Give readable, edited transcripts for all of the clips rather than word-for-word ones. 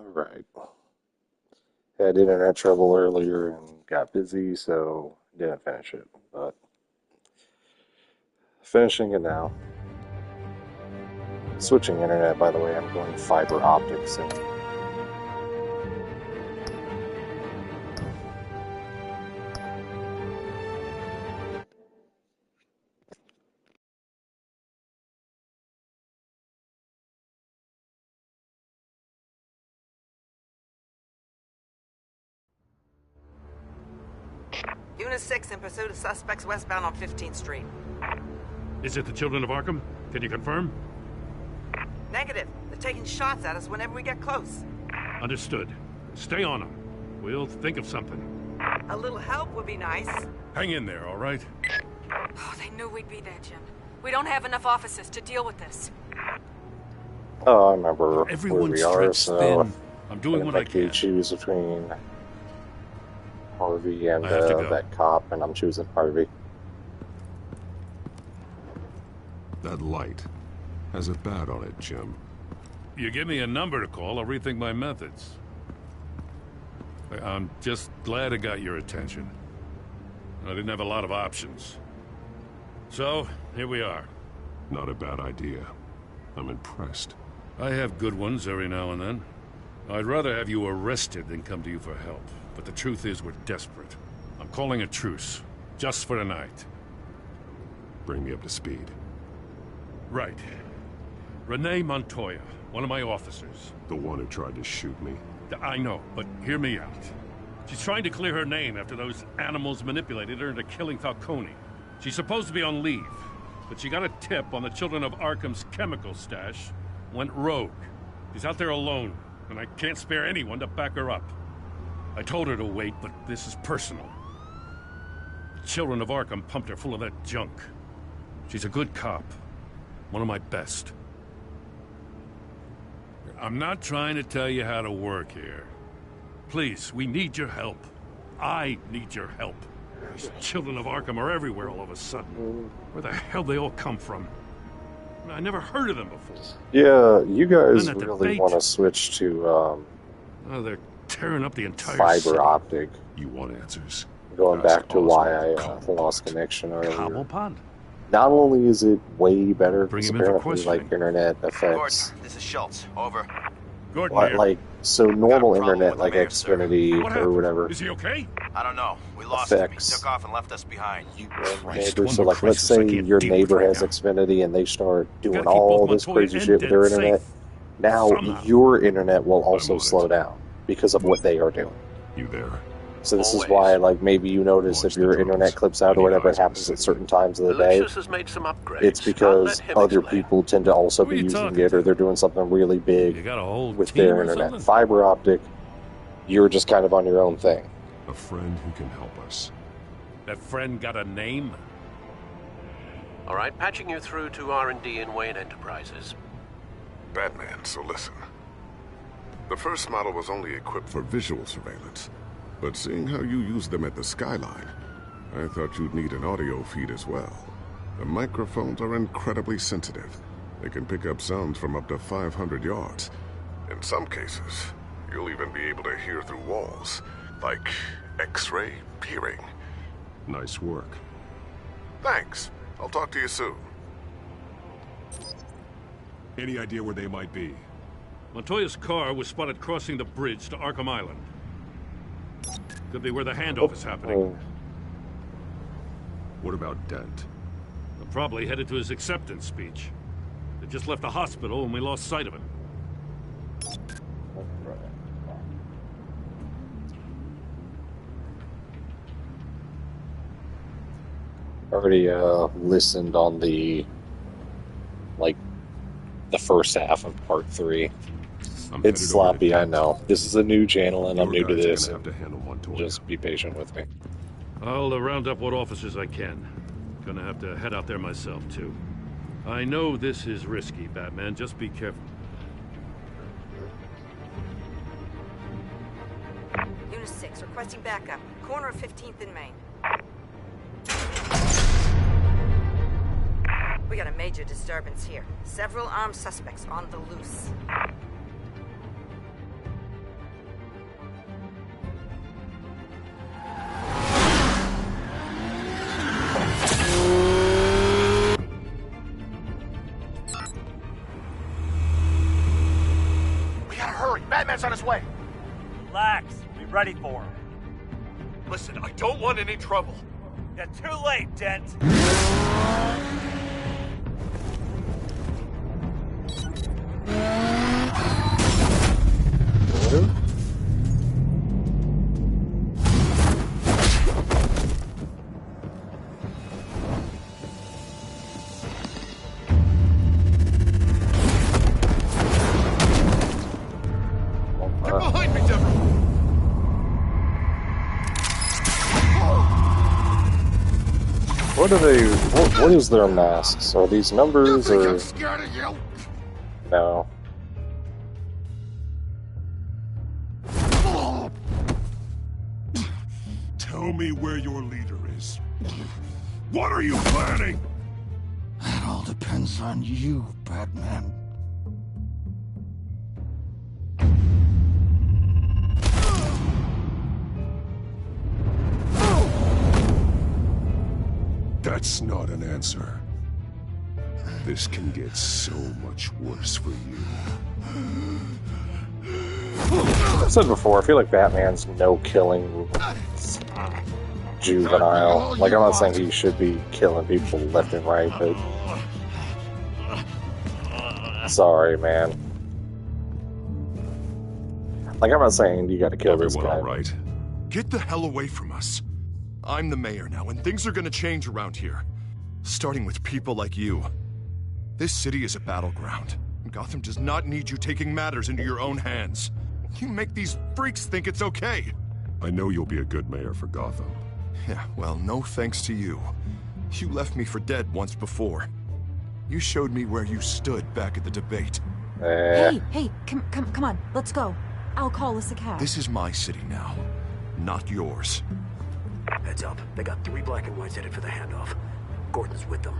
Right. Had internet trouble earlier and got busy, so didn't finish it. But finishing it now. Switching internet, by the way, I'm going fiber optic soon. Unit 6 in pursuit of suspects westbound on 15th Street. Is it the Children of Arkham? Can you confirm? Negative. They're taking shots at us whenever we get close. Understood. Stay on them. We'll think of something. A little help would be nice. Hang in there, all right? Oh, they knew we'd be there, Jim. We don't have enough officers to deal with this. Oh, I remember Everyone's where we are, stretched so thin. I'm doing what I you can. choose between Harvey and I have to go. that cop, and I'm choosing Harvey. That light has a bat on it, Jim. You give me a number to call, I'll rethink my methods. I'm just glad I got your attention. I didn't have a lot of options. So, here we are. Not a bad idea. I'm impressed. I have good ones every now and then. I'd rather have you arrested than come to you for help. But the truth is, we're desperate. I'm calling a truce. Just for tonight. Bring me up to speed. Right. Renee Montoya, one of my officers. The one who tried to shoot me. I know, but hear me out. She's trying to clear her name after those animals manipulated her into killing Falcone. She's supposed to be on leave, but she got a tip on the Children of Arkham's chemical stash, went rogue. She's out there alone, and I can't spare anyone to back her up. I told her to wait, but this is personal. The Children of Arkham pumped her full of that junk. She's a good cop. One of my best. I'm not trying to tell you how to work here. Please, we need your help. I need your help. These Children of Arkham are everywhere all of a sudden. Where the hell they all come from? I never heard of them before. Yeah, you guys And that really debate. want to switch to Oh, they're tearing up the entire city. fiber optic. You want answers? Going Ask back to why I Oswald lost Cobblepot. connection earlier. Cobblepot? Not only is it way better, Bring because him in for apparently, like, questioning. internet affects... Gordon, this is Schultz. Over. Gordon Like, here. so normal problem internet, with like the mayor, sir. Xfinity What or happened? whatever, Is he okay? I don't know. We lost him. He affects took off and left us behind. you Christ, and neighbors. one So, more like, let's crisis I say can't your deal with neighbor right has now. Xfinity and they start doing Gotta keep all both this Montoya crazy and shit with their Dent internet. safe. Now Somehow. your internet will also on it. slow down because of what they are doing. You there? So this is Always. why, like, maybe you notice Watch if the your drones. internet clips out or Any whatever, eyes it on happens the at city. certain times of the day. Lucius has made some upgrades. It's I'll because let him other explain. people tend to also Who are be you using talking it, or to? they're doing something really You big got a whole with team their or internet. something? Fiber optic, you're just kind of on your own thing. A friend who can help us. That friend got a name? All right, patching you through to R&D in Wayne Enterprises. Batman, so listen. The first model was only equipped for visual surveillance, but seeing how you use them at the Skyline, I thought you'd need an audio feed as well. The microphones are incredibly sensitive. They can pick up sounds from up to 500 yards. In some cases, you'll even be able to hear through walls, like X-ray peering. Nice work. Thanks. I'll talk to you soon. Any idea where they might be? Montoya's car was spotted crossing the bridge to Arkham Island. Could be where the handoff is happening. What about Dent? They're probably headed to his acceptance speech. They just left the hospital and we lost sight of him. Already listened on the, like, the first half of part 3. I'm It's headed over to sloppy, I Dent. know. This is a new channel and I'm Your new to guys are this. gonna have to handle Montoya. Just be patient with me. I'll round up what officers I can. Gonna have to head out there myself, too. I know this is risky, Batman. Just be careful. Unit 6, requesting backup. Corner of 15th and Main. We got a major disturbance here. Several armed suspects on the loose. hurry. Batman's on his way. Relax. Be ready for him. Listen, I don't want any trouble. You're too late, Dent. Get behind me, Deborah! What are they? What is their masks? Are these numbers You think or I'm scared of you? no? Tell me where your leader is. What are you planning? That all depends on you, Batman. That's not an answer. This can get so much worse for you. I said before, I feel like Batman's no-killing juvenile. Like, I'm not saying he should be killing people left and right, but... Sorry, man. Like, I'm not saying you gotta kill this Everyone guy. all right? Get the hell away from us. I'm the mayor now, and things are gonna change around here. Starting with people like you. This city is a battleground. Gotham does not need you taking matters into your own hands. You make these freaks think it's okay. I know you'll be a good mayor for Gotham. Yeah, well, no thanks to you. You left me for dead once before. You showed me where you stood back at the debate. Hey, come on, let's go. I'll call us a cab. This is my city now, not yours. Heads up. They got 3 black and whites headed for the handoff. Gordon's with them.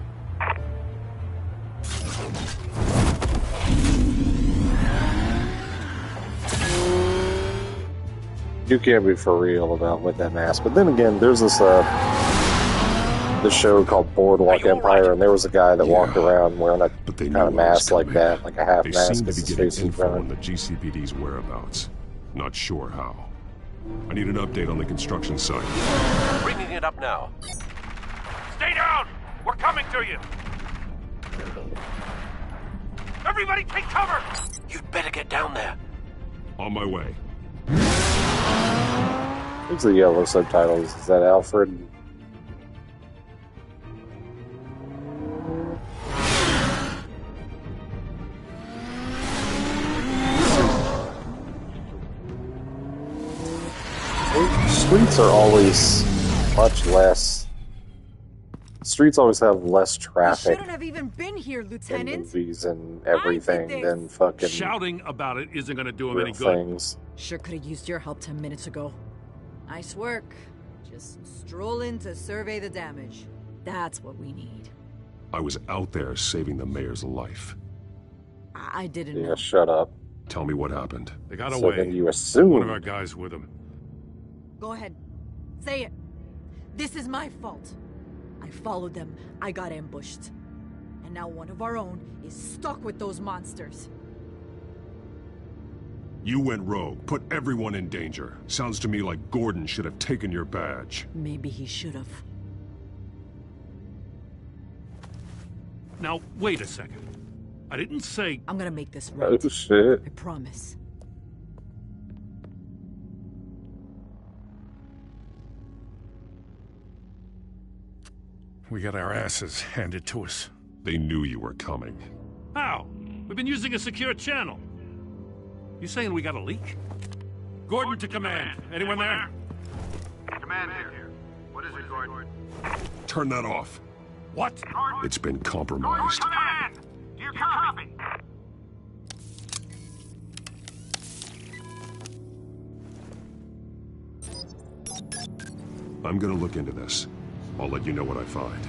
You can't be for real about with that mask. But then again, there's this show called Boardwalk Empire, and there was a guy that walked around wearing a kind of mask like that, like a half They mask seem to with be his getting face in info on front. the GCPD's whereabouts. Not sure how. I need an update on the construction site. Bringing it up now. Stay down! We're coming to you! Everybody take cover! You'd better get down there. On my way. Who's the yellow subtitles? Is that Alfred? Streets are always much less. Streets always have less We traffic shouldn't have even been here, in Lieutenant. movies and everything this. than fucking Shouting about it isn't gonna do him real any good. things. Sure could have used your help 10 minutes ago. Nice work. Just stroll in to survey the damage. That's what we need. I was out there saving the mayor's life. I didn't Yeah, know. shut up. Tell me what happened. They got So away. then you assume. One of our guys with them. Go ahead. Say it. This is my fault. I followed them. I got ambushed. And now one of our own is stuck with those monsters. You went rogue, put everyone in danger. Sounds to me like Gordon should have taken your badge. Maybe he should have. Now, wait a second. I didn't say... I'm gonna make this right. Oh shit. I promise. We got our asses handed to us. They knew you were coming. How? We've been using a secure channel. You saying we got a leak? Gordon to command. Anyone there? Command here. What is it, Gordon? Turn that off. What? It's been compromised. Command! Do you copy? I'm gonna look into this. I'll let you know what I find.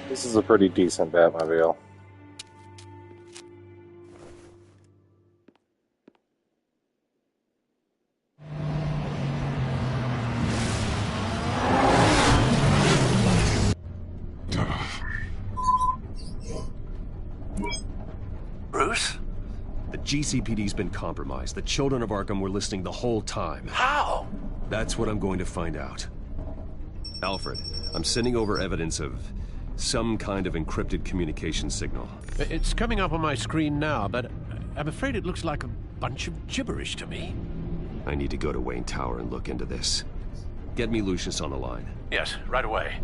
This is a pretty decent Batmobile. GCPD's been compromised. The children of Arkham were listening the whole time. How? That's what I'm going to find out. Alfred, I'm sending over evidence of some kind of encrypted communication signal. It's coming up on my screen now, but I'm afraid it looks like a bunch of gibberish to me. I need to go to Wayne Tower and look into this. Get me Lucius on the line. Yes, right away.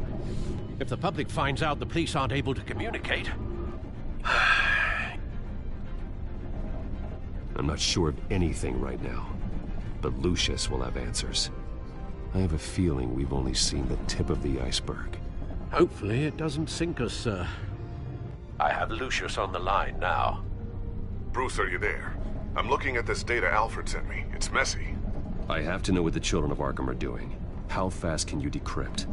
If the public finds out the police aren't able to communicate... I'm not sure of anything right now, but Lucius will have answers. I have a feeling we've only seen the tip of the iceberg. Hopefully it doesn't sink us, sir. I have Lucius on the line now. Bruce, are you there? I'm looking at this data Alfred sent me. It's messy. I have to know what the children of Arkham are doing. How fast can you decrypt?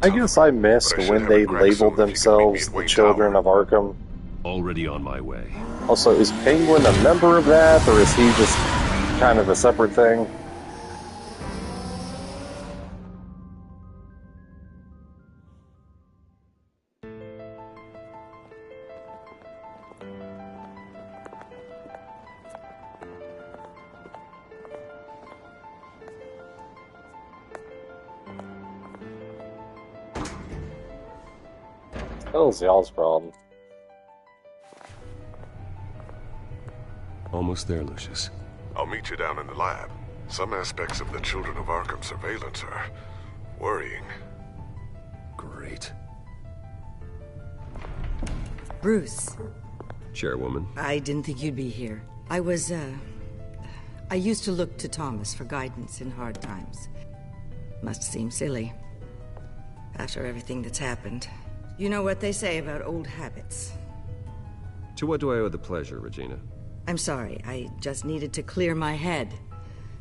I guess I missed when they labeled themselves the Children of Arkham. Already on my way. Also, is Penguin a member of that, or is he just kind of a separate thing? What was y'all's problem? Almost there, Lucius. I'll meet you down in the lab. Some aspects of the Children of Arkham surveillance are worrying. Great. Bruce. Chairwoman. I didn't think you'd be here. I used to look to Thomas for guidance in hard times. Must seem silly. After everything that's happened. You know what they say about old habits. To what do I owe the pleasure, Regina? I'm sorry, I just needed to clear my head.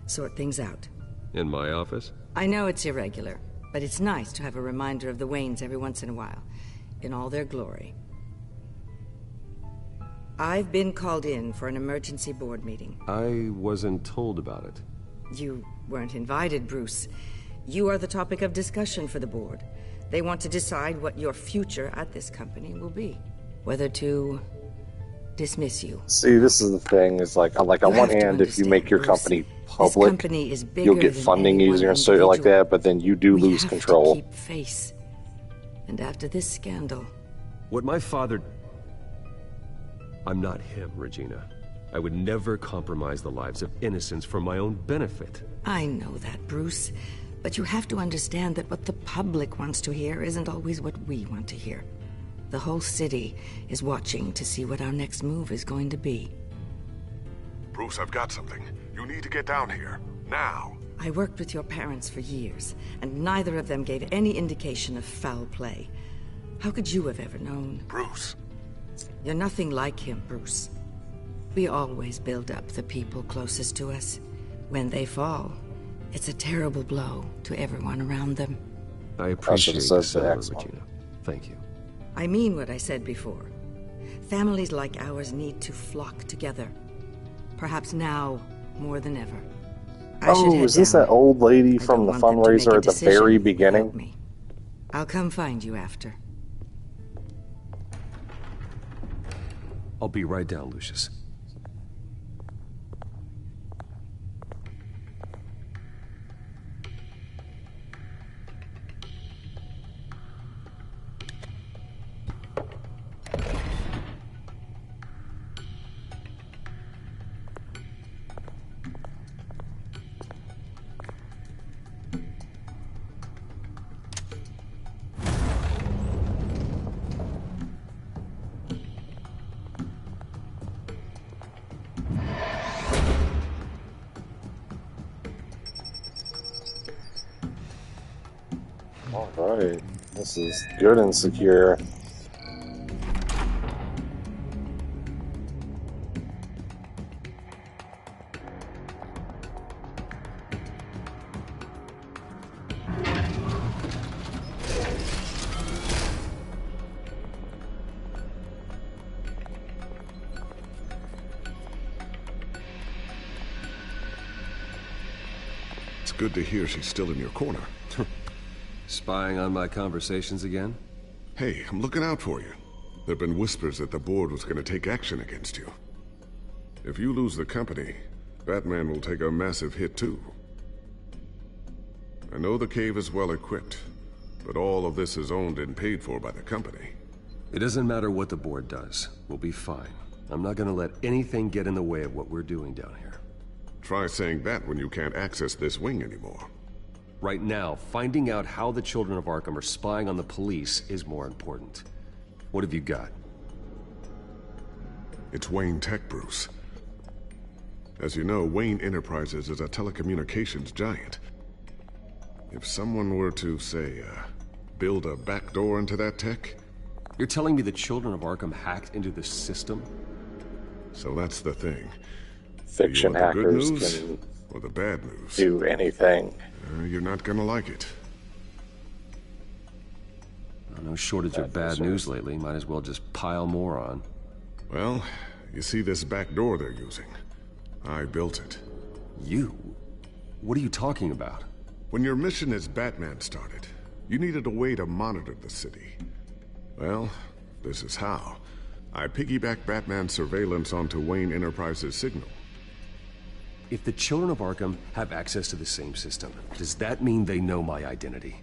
Sort things out. In my office? I know it's irregular, but it's nice to have a reminder of the Waynes every once in a while. In all their glory. I've been called in for an emergency board meeting. I wasn't told about it. You weren't invited, Bruce. You are the topic of discussion for the board. They want to decide what your future at this company will be. Whether to dismiss you. See, this is the thing, is like on one hand, if you make your company public, you'll get funding easier and stuff like that, but then you do lose control. Keep face. And after this scandal... What my father... I'm not him, Regina. I would never compromise the lives of innocents for my own benefit. I know that, Bruce. But you have to understand that what the public wants to hear isn't always what we want to hear. The whole city is watching to see what our next move is going to be. Bruce, I've got something. You need to get down here. Now. I worked with your parents for years, and neither of them gave any indication of foul play. How could you have ever known? Bruce. You're nothing like him, Bruce. We always build up the people closest to us. When they fall, it's a terrible blow to everyone around them. I appreciate the Regina. Thank you. I mean what I said before. Families like ours need to flock together. Perhaps now more than ever. Oh, is this that old lady from the fundraiser at the very beginning? I'll come find you after. I'll be right down, Lucius. Alright, this is good and secure. It's good to hear she's still in your corner. Spying on my conversations again? Hey, I'm looking out for you. There've been whispers that the board was going to take action against you. If you lose the company, Batman will take a massive hit too. I know the cave is well equipped, but all of this is owned and paid for by the company. It doesn't matter what the board does. We'll be fine. I'm not gonna let anything get in the way of what we're doing down here. Try saying that when you can't access this wing anymore. Right now, finding out how the Children of Arkham are spying on the police is more important. What have you got? It's Wayne Tech, Bruce. As you know, Wayne Enterprises is a telecommunications giant. If someone were to, say, build a backdoor into that tech... You're telling me the Children of Arkham hacked into the system? So that's the thing. Fiction you want the good hackers news can or the bad news? do anything. You're not gonna like it. No shortage of bad news lately. Might as well just pile more on. Well, you see this back door they're using? I built it. You? What are you talking about? When your mission as Batman started, you needed a way to monitor the city. Well, this is how. I piggybacked Batman's surveillance onto Wayne Enterprises' signal. If the Children of Arkham have access to the same system, does that mean they know my identity?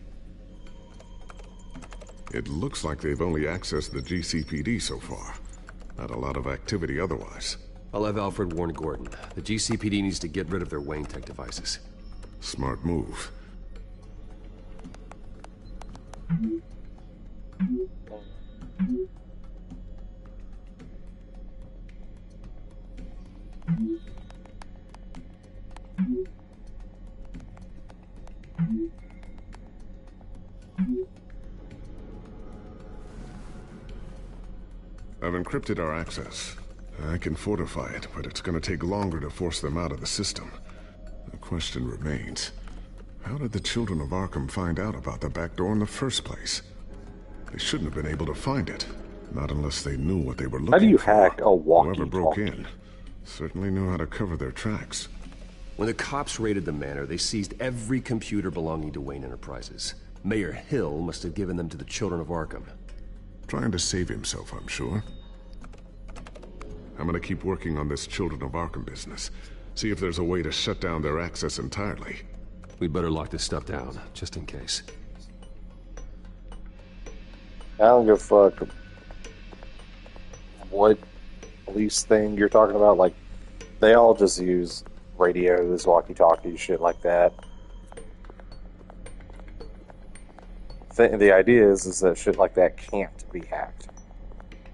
It looks like they've only accessed the GCPD so far. Not a lot of activity otherwise. I'll have Alfred warn Gordon. The GCPD needs to get rid of their Wayne Tech devices. Smart move. I've encrypted our access. I can fortify it, but it's gonna take longer to force them out of the system. The question remains, how did the Children of Arkham find out about the back door in the first place? They shouldn't have been able to find it. Not unless they knew what they were looking for. How do you hack a walkie-talkie? Whoever broke in certainly knew how to cover their tracks. When the cops raided the manor, they seized every computer belonging to Wayne Enterprises. Mayor Hill must have given them to the Children of Arkham. Trying to save himself, I'm sure. I'm gonna keep working on this Children of Arkham business. See if there's a way to shut down their access entirely. We'd better lock this stuff down, just in case. I don't give a fuck what police thing you're talking about. Like, they all just use radios, walkie-talkies, shit like that. The idea is that shit like that can't be hacked.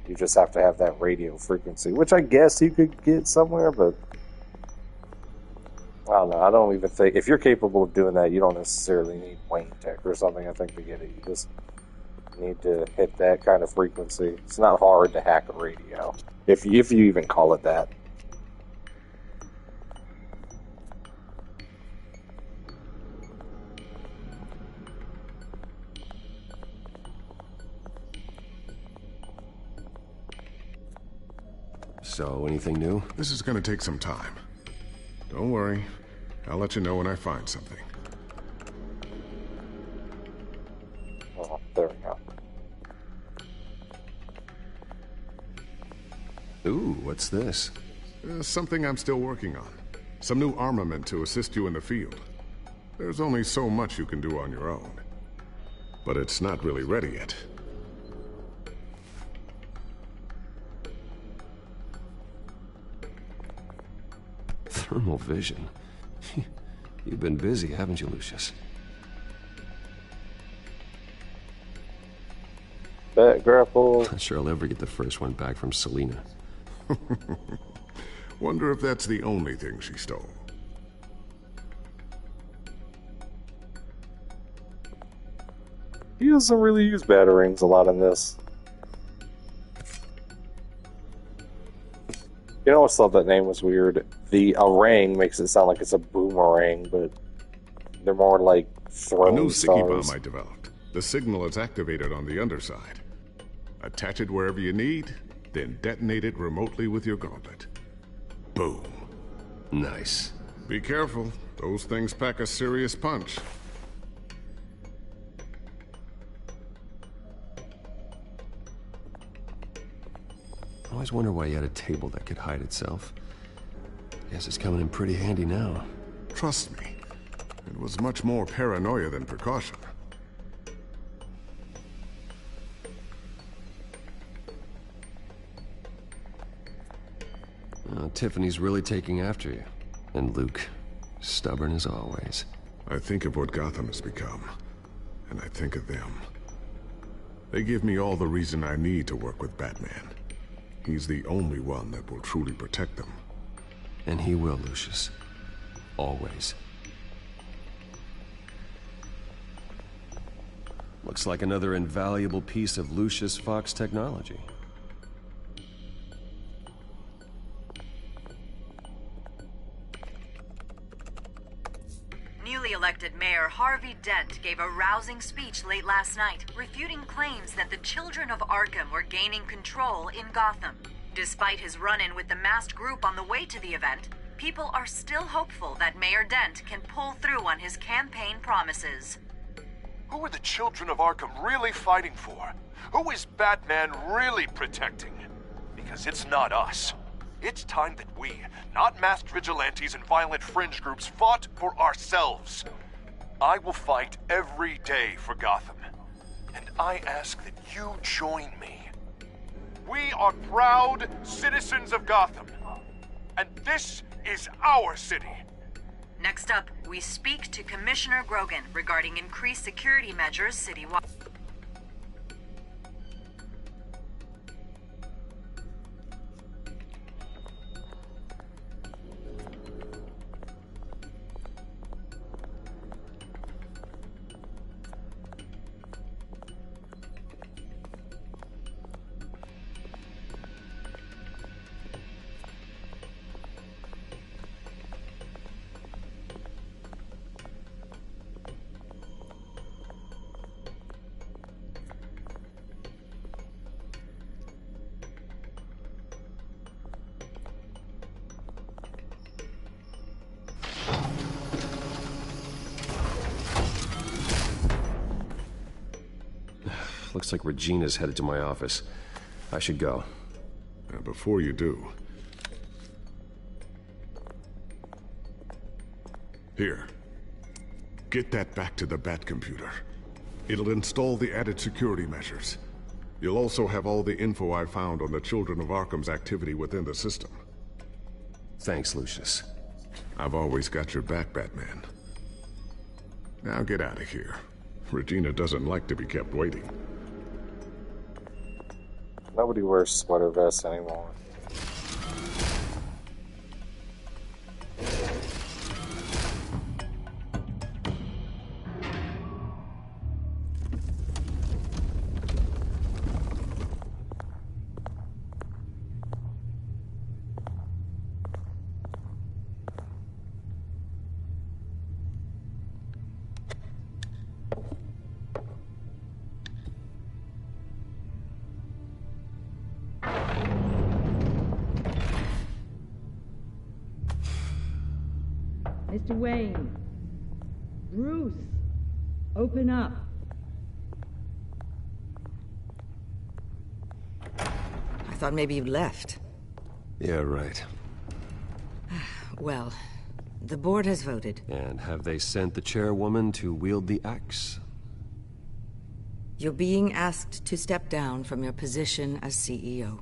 You just have to have that radio frequency, which I guess you could get somewhere, but I don't know. I don't even think, if you're capable of doing that, you don't necessarily need Wayne Tech or something, I think, to get it. You just need to hit that kind of frequency. It's not hard to hack a radio, if you even call it that. So, anything new? This is gonna take some time. Don't worry. I'll let you know when I find something. Oh, there we go. Ooh, what's this? Something I'm still working on. Some new armament to assist you in the field. There's only so much you can do on your own. But it's not really ready yet. Thermal vision. You've been busy, haven't you, Lucius? Bat grapple. Not sure I'll ever get the first one back from Selina. Wonder if that's the only thing she stole. He doesn't really use batarangs a lot in this. You know, I always thought that name was weird. The arang makes it sound like it's a boomerang, but they're more like throwing A new sticky stars. bomb I developed. The signal is activated on the underside. Attach it wherever you need, then detonate it remotely with your gauntlet. Boom. Nice. Be careful. Those things pack a serious punch. I always wonder why you had a table that could hide itself. Guess it's coming in pretty handy now. Trust me, it was much more paranoia than precaution. Tiffany's really taking after you. And Luke, stubborn as always. I think of what Gotham has become, and I think of them. They give me all the reason I need to work with Batman. He's the only one that will truly protect them. And he will, Lucius. Always. Looks like another invaluable piece of Lucius Fox technology. Newly elected Mayor Harvey Dent gave a rousing speech late last night, refuting claims that the children of Arkham were gaining control in Gotham. Despite his run-in with the masked group on the way to the event, people are still hopeful that Mayor Dent can pull through on his campaign promises. Who are the children of Arkham really fighting for? Who is Batman really protecting? Because it's not us. It's time that we, not masked vigilantes and violent fringe groups, fought for ourselves. I will fight every day for Gotham. And I ask that you join me. We are proud citizens of Gotham. And this is our city. Next up, we speak to Commissioner Grogan regarding increased security measures citywide. Looks like Regina's headed to my office. I should go. And before you do... Here. Get that back to the Bat computer. It'll install the added security measures. You'll also have all the info I found on the Children of Arkham's activity within the system. Thanks, Lucius. I've always got your back, Batman. Now get out of here. Regina doesn't like to be kept waiting. Nobody wears sweater vests anymore. Mr. Wayne. Bruce. Open up. I thought maybe you left. Yeah, right. Well, the board has voted. And have they sent the chairwoman to wield the axe? You're being asked to step down from your position as CEO.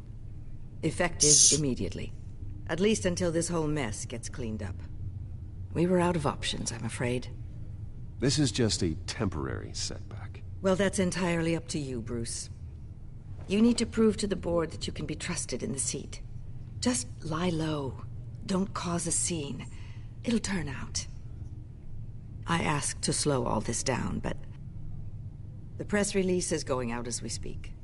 Effective immediately. At least until this whole mess gets cleaned up. We were out of options, I'm afraid. This is just a temporary setback. Well, that's entirely up to you, Bruce. You need to prove to the board that you can be trusted in the seat. Just lie low. Don't cause a scene. It'll turn out. I asked to slow all this down, but the press release is going out as we speak.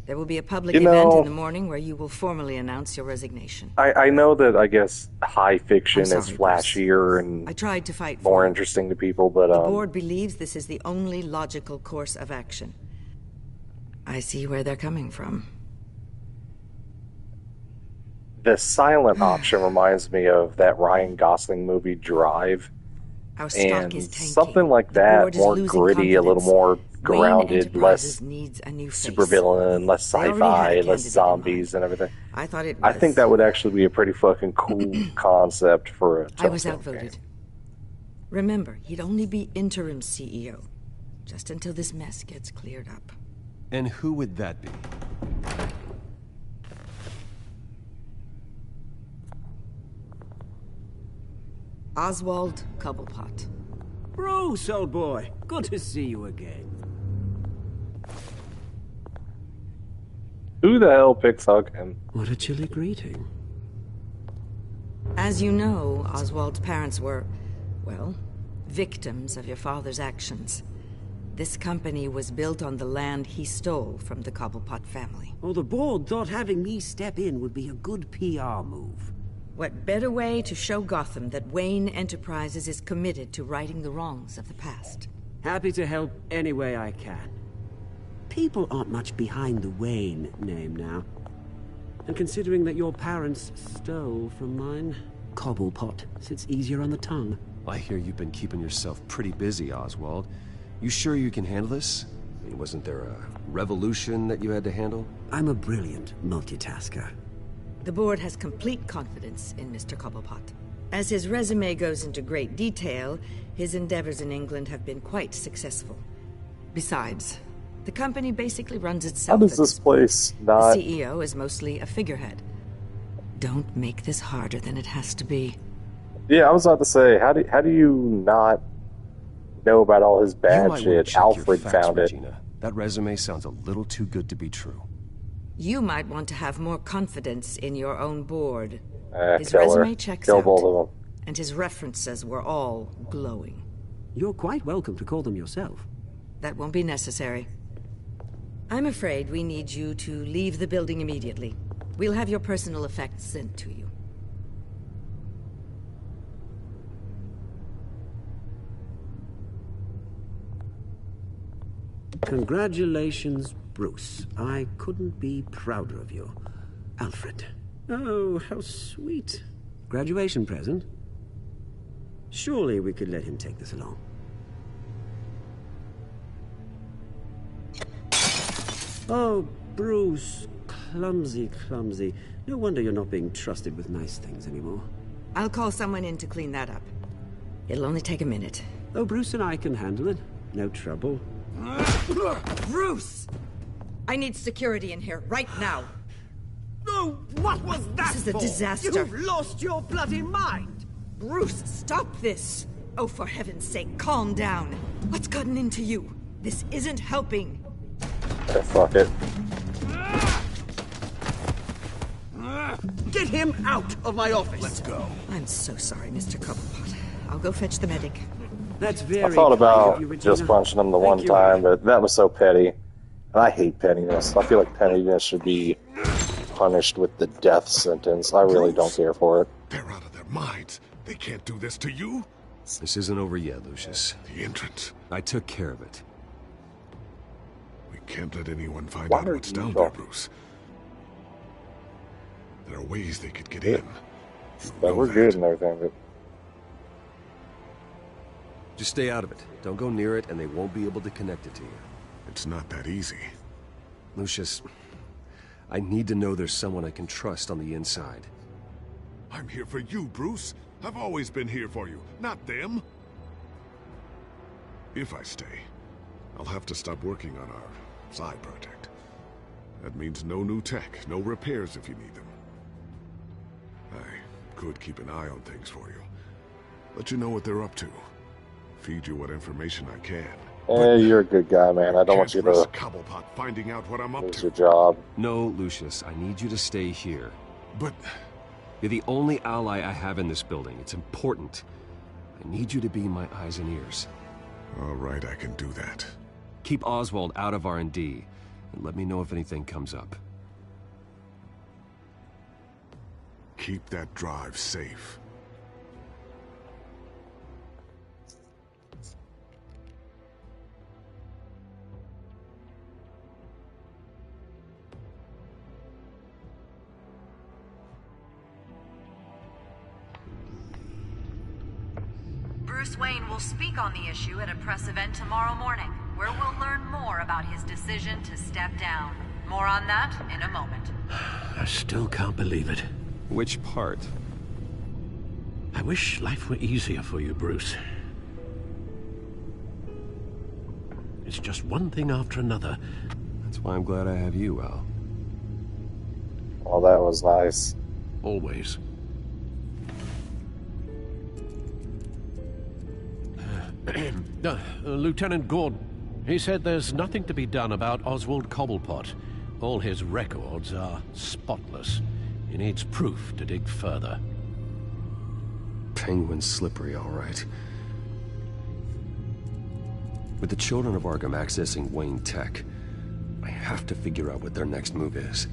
There will be a public event in the morning where you will formally announce your resignation. I know that, I guess, high fiction is flashier and I tried to fight more interesting to people, but the board believes this is the only logical course of action. I see where they're coming from. The silent option reminds me of that Ryan Gosling movie, Drive. Our stock is tanking. Something like that, more gritty, a little more grounded, less needs a new face. supervillain, less They already sci-fi, had a less candidate in zombies and everything. I thought it I was... think that would actually be a pretty fucking cool concept for a I was Telltale outvoted. game. Remember, he'd only be interim CEO, just until this mess gets cleared up. And who would that be? Oswald Cobblepot. Bruce, old boy. Good to see you again. Who the hell picks Hug him? What a chilly greeting. As you know, Oswald's parents were, well, victims of your father's actions. This company was built on the land he stole from the Cobblepot family. Oh, the board thought having me step in would be a good PR move. What better way to show Gotham that Wayne Enterprises is committed to righting the wrongs of the past? Happy to help any way I can. People aren't much behind the Wayne name now. And considering that your parents stole from mine, Cobblepot sits easier on the tongue. I hear you've been keeping yourself pretty busy, Oswald. You sure you can handle this? I mean, wasn't there a revolution that you had to handle? I'm a brilliant multitasker. The board has complete confidence in Mr. Cobblepot. As his resume goes into great detail, his endeavors in England have been quite successful. Besides, the company basically runs itself. How does this place not... The CEO is mostly a figurehead. Don't make this harder than it has to be. Yeah, I was about to say, how do you not know about all his bad shit? Alfred found it. Regina. That resume sounds a little too good to be true. You might want to have more confidence in your own board. His kill her. resume checks Kill out, both of them. and his references were all glowing. You're quite welcome to call them yourself. That won't be necessary. I'm afraid we need you to leave the building immediately. We'll have your personal effects sent to you. Congratulations, Bruce. I couldn't be prouder of you. Alfred. Oh, how sweet. Graduation present? Surely we could let him take this along. Oh, Bruce. Clumsy, clumsy. No wonder you're not being trusted with nice things anymore. I'll call someone in to clean that up. It'll only take a minute. Oh, Bruce and I can handle it. No trouble. Bruce! I need security in here, right now. No, what was that This is a for? disaster. You've lost your bloody mind! Bruce, stop this! Oh, for heaven's sake, calm down. What's gotten into you? This isn't helping. Okay, fuck it. Get him out of my office! Let's go. I'm so sorry, Mr. Cobblepot. I'll go fetch the medic. That's very I thought about kind of you, just Regina. punching him the one you. time, but that was so petty. And I hate pettiness. I feel like pettiness should be punished with the death sentence. I really don't care for it. They're out of their minds. They can't do this to you. This isn't over yet, Lucius. The entrance. I took care of it. We can't let anyone find Why out are what's you down there, talking? Bruce. There are ways they could get in. But we're good and everything, but Just stay out of it. Don't go near it, and they won't be able to connect it to you. It's not that easy. Lucius, I need to know there's someone I can trust on the inside. I'm here for you, Bruce. I've always been here for you, not them. If I stay, I'll have to stop working on our side project. That means no new tech, no repairs if you need them. I could keep an eye on things for you. Let you know what they're up to. Feed you what information I can. you're a good guy, man. I don't want you Can't risk to Cobblepot finding out what I'm up lose to. your job. No, Lucius, I need you to stay here. But You're the only ally I have in this building. It's important. I need you to be my eyes and ears. all right, I can do that. Keep Oswald out of R&D, and let me know if anything comes up. Keep that drive safe. Bruce Wayne will speak on the issue at a press event tomorrow morning. where we'll learn more about his decision to step down. More on that in a moment. I still can't believe it. Which part? I wish life were easier for you, Bruce. It's just one thing after another. That's why I'm glad I have you, Al. Well, that was nice. Always. Lieutenant Gordon, he said there's nothing to be done about Oswald Cobblepot. All his records are spotless. He needs proof to dig further. Penguin's slippery, all right. With the children of Arkham accessing Wayne Tech, I have to figure out what their next move is.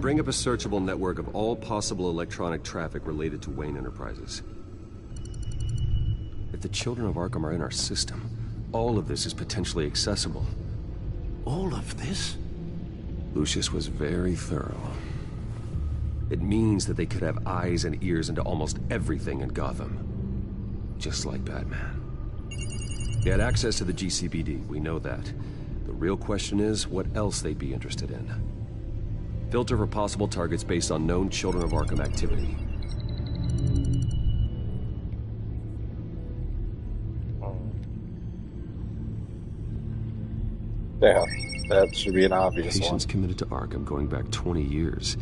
Bring up a searchable network of all possible electronic traffic related to Wayne Enterprises. If the children of Arkham are in our system, all of this is potentially accessible. All of this? Lucius was very thorough. It means that they could have eyes and ears into almost everything in Gotham. Just like Batman. They had access to the GCPD, we know that. The real question is, what else they'd be interested in. Filter for possible targets based on known Children of Arkham activity. Yeah, that should be an obvious one. Patients committed to Arkham going back 20 years.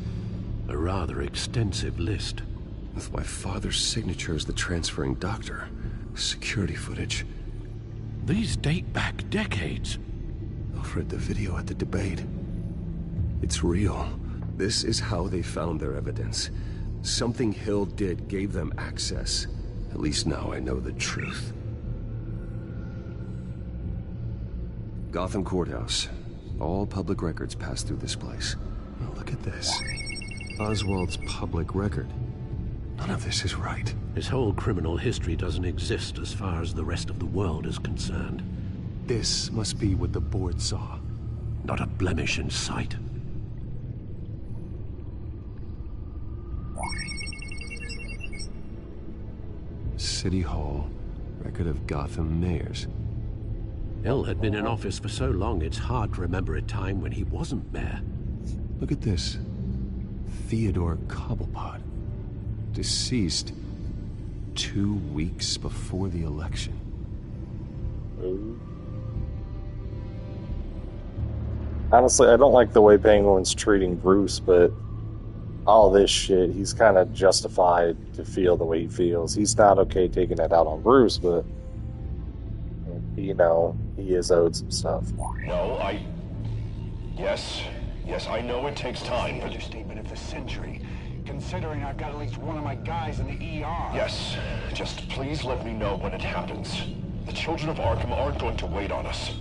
A rather extensive list. With my father's signature as the transferring doctor. Security footage. These date back decades. I've read the video at the debate. It's real. This is how they found their evidence. Something Hill did gave them access. At least now I know the truth. Gotham Courthouse. All public records pass through this place. Oh, look at this. Oswald's public record. None of this is right. His whole criminal history doesn't exist as far as the rest of the world is concerned. This must be what the board saw. Not a blemish in sight. City Hall. Record of Gotham mayors. Hill had been in office for so long, it's hard to remember a time when he wasn't mayor. Look at this. Theodore Cobblepot. Deceased 2 weeks before the election. Honestly, I don't like the way Penguin's treating Bruce, but all this shit, he's kind of justified to feel the way he feels. He's not okay taking that out on Bruce, but, you know, he is owed some stuff. No, Yes, I know it takes time, but... Understatement of the century, considering I've got at least one of my guys in the ER. Yes, just please let me know when it happens. The children of Arkham aren't going to wait on us.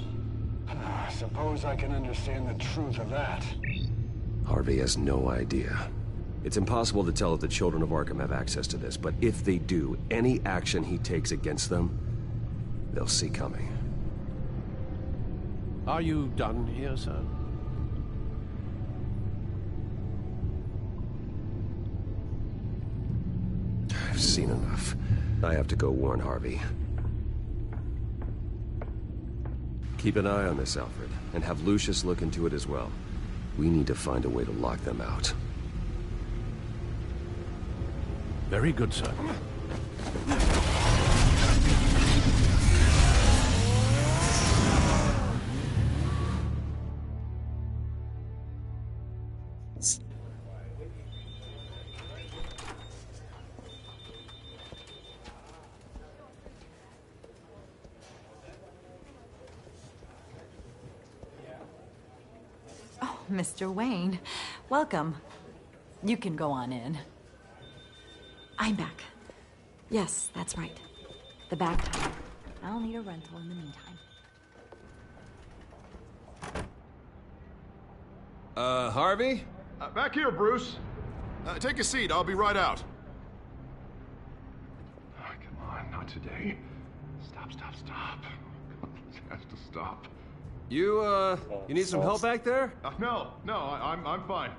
Suppose I can understand the truth of that. Harvey has no idea. It's impossible to tell if the children of Arkham have access to this, but if they do, any action he takes against them, they'll see coming. Are you done here, sir? I've seen enough. I have to go warn Harvey. Keep an eye on this, Alfred, and have Lucius look into it as well. We need to find a way to lock them out. Very good, sir. Oh, Mr. Wayne, welcome. You can go on in. I'm back. Yes, that's right. The back tire. I'll need a rental in the meantime. Harvey? Back here, Bruce. Take a seat. I'll be right out. Oh, come on, not today. Stop. It has to stop. You need some help back there? No, I'm fine.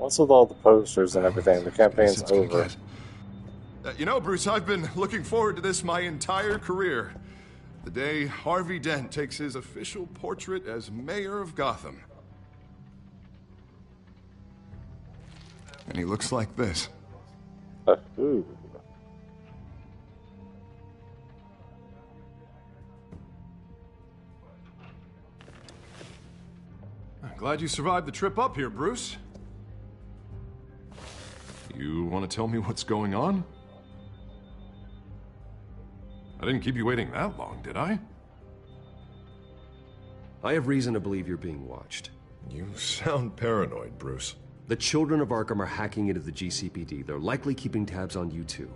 Once with all the posters and everything, the campaign's over. You know, Bruce, I've been looking forward to this my entire career. The day Harvey Dent takes his official portrait as mayor of Gotham. And he looks like this. Ooh. I'm glad you survived the trip up here, Bruce. You want to tell me what's going on? I didn't keep you waiting that long, did I? I have reason to believe you're being watched. You sound paranoid, Bruce. The children of Arkham are hacking into the GCPD. They're likely keeping tabs on you too.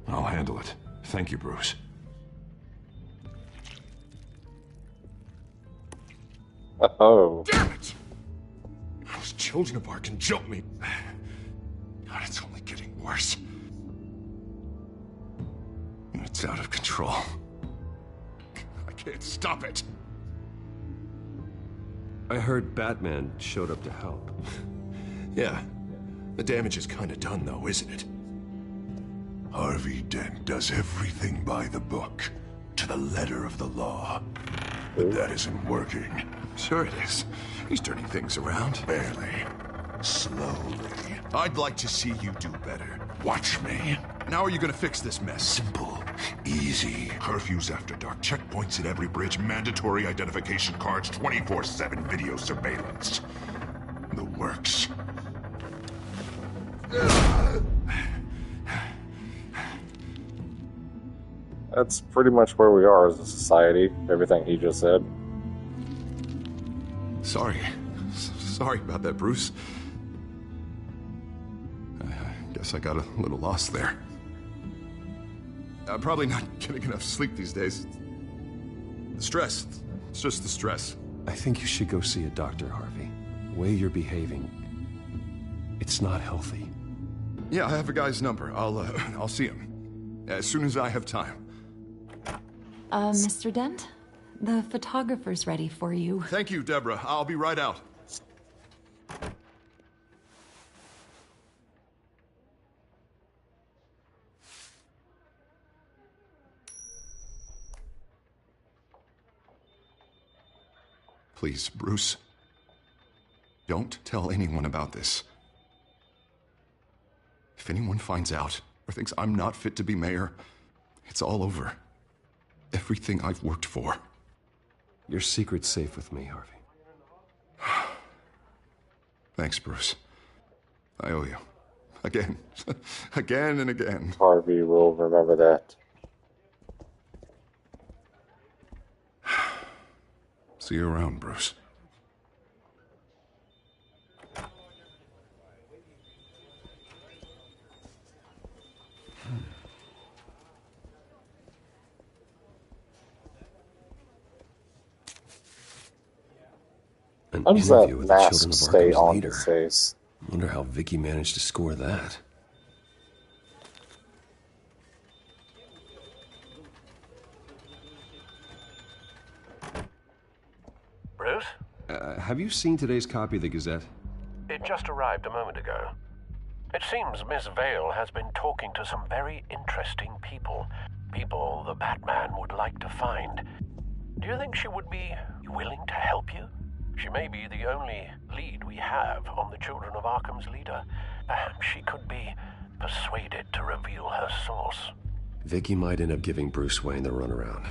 I'll handle it. Thank you, Bruce. Oh. Damn it! Those children of Arkham jumped me. God, it's only getting worse. It's out of control. I can't stop it. I heard Batman showed up to help. Yeah. The damage is kind of done, though, isn't it? Harvey Dent does everything by the book, to the letter of the law. But that isn't working. Sure it is. He's turning things around. Barely. Slowly. I'd like to see you do better. Watch me. Now are you gonna fix this mess? Simple. Easy. Curfews after dark. Checkpoints at every bridge. Mandatory identification cards. 24/7 video surveillance. The works. That's pretty much where we are as a society. Everything he just said. Sorry. Sorry about that, Bruce. I guess I got a little lost there. I'm probably not getting enough sleep these days. The stress. It's just the stress. I think you should go see a doctor, Harvey. The way you're behaving, it's not healthy. Yeah, I have a guy's number. I'll see him as soon as I have time. Mr. Dent? The photographer's ready for you. Thank you, Deborah. I'll be right out. Please, Bruce. Don't tell anyone about this. If anyone finds out or thinks I'm not fit to be mayor, it's all over. Everything I've worked for. Your secret's safe with me, Harvey. Thanks, Bruce. I owe you. Again. Again and again. Harvey will remember that. See you around, Bruce. An How does interview that with the mask children of stay Arkham's on leader. his face? Wonder how Vicky managed to score that. Bruce? Have you seen today's copy of the Gazette? It just arrived a moment ago. It seems Miss Vale has been talking to some very interesting people. People the Batman would like to find. Do you think she would be willing to help you? She may be the only lead we have on the Children of Arkham's leader. Perhaps she could be persuaded to reveal her source. Vicky might end up giving Bruce Wayne the runaround.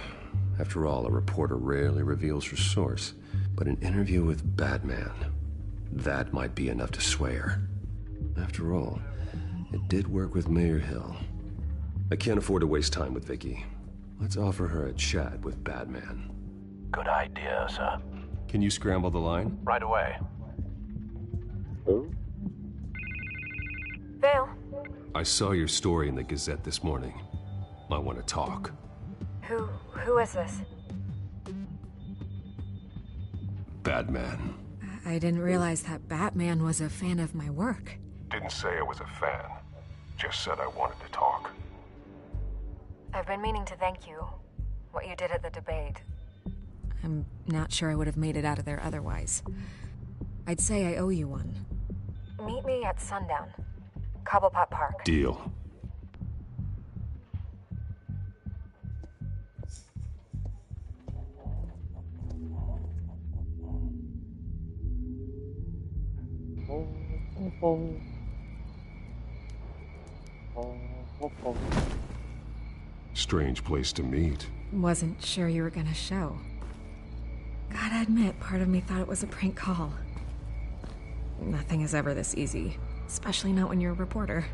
After all, a reporter rarely reveals her source. But an interview with Batman, that might be enough to sway her. After all, it did work with Mayor Hill. I can't afford to waste time with Vicky. Let's offer her a chat with Batman. Good idea, sir. Can you scramble the line? Right away. Who? Vale. I saw your story in the Gazette this morning. I want to talk. Who is this? Batman. I didn't realize that Batman was a fan of my work. Didn't say I was a fan. Just said I wanted to talk. I've been meaning to thank you. What you did at the debate. I'm not sure I would have made it out of there otherwise. I'd say I owe you one. Meet me at sundown. Cobblepot Park. Deal. Strange place to meet. Wasn't sure you were gonna show. Gotta admit, part of me thought it was a prank call. Nothing is ever this easy, especially not when you're a reporter.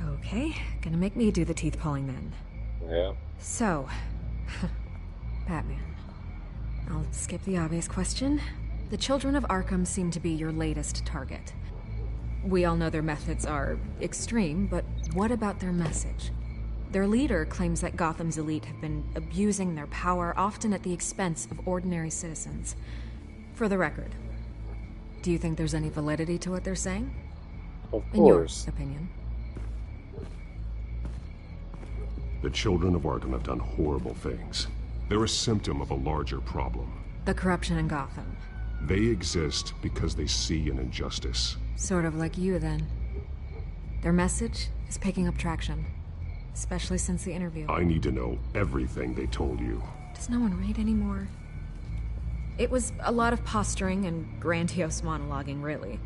Okay, gonna make me do the teeth pulling then. Yeah. So, Batman. I'll skip the obvious question. The children of Arkham seem to be your latest target. We all know their methods are extreme, but what about their message? Their leader claims that Gotham's elite have been abusing their power, often at the expense of ordinary citizens. For the record, do you think there's any validity to what they're saying? Of course. In your opinion. The children of Arkham have done horrible things. They're a symptom of a larger problem. The corruption in Gotham. They exist because they see an injustice. Sort of like you, then. Their message is picking up traction. Especially since the interview. I need to know everything they told you. Does no one read anymore? It was a lot of posturing and grandiose monologuing, really.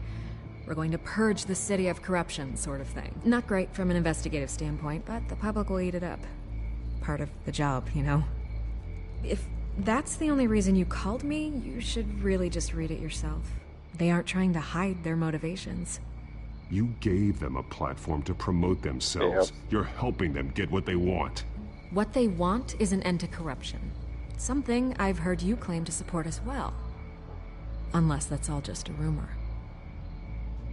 We're going to purge the city of corruption, sort of thing. Not great from an investigative standpoint, but the public will eat it up. Part of the job, you know? If that's the only reason you called me, you should really just read it yourself. They aren't trying to hide their motivations. You gave them a platform to promote themselves. Yep. You're helping them get what they want. What they want is an end to corruption. Something I've heard you claim to support as well. Unless that's all just a rumor.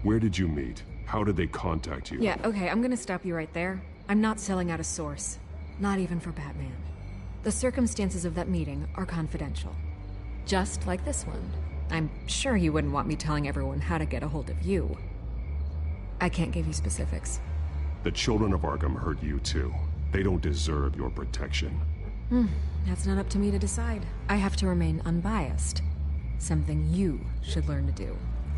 Where did you meet? How did they contact you? Yeah, okay, I'm gonna stop you right there. I'm not selling out a source. Not even for Batman. The circumstances of that meeting are confidential. Just like this one. I'm sure you wouldn't want me telling everyone how to get a hold of you. I can't give you specifics. The children of Arkham hurt you too. They don't deserve your protection. That's not up to me to decide. I have to remain unbiased. Something you should learn to do.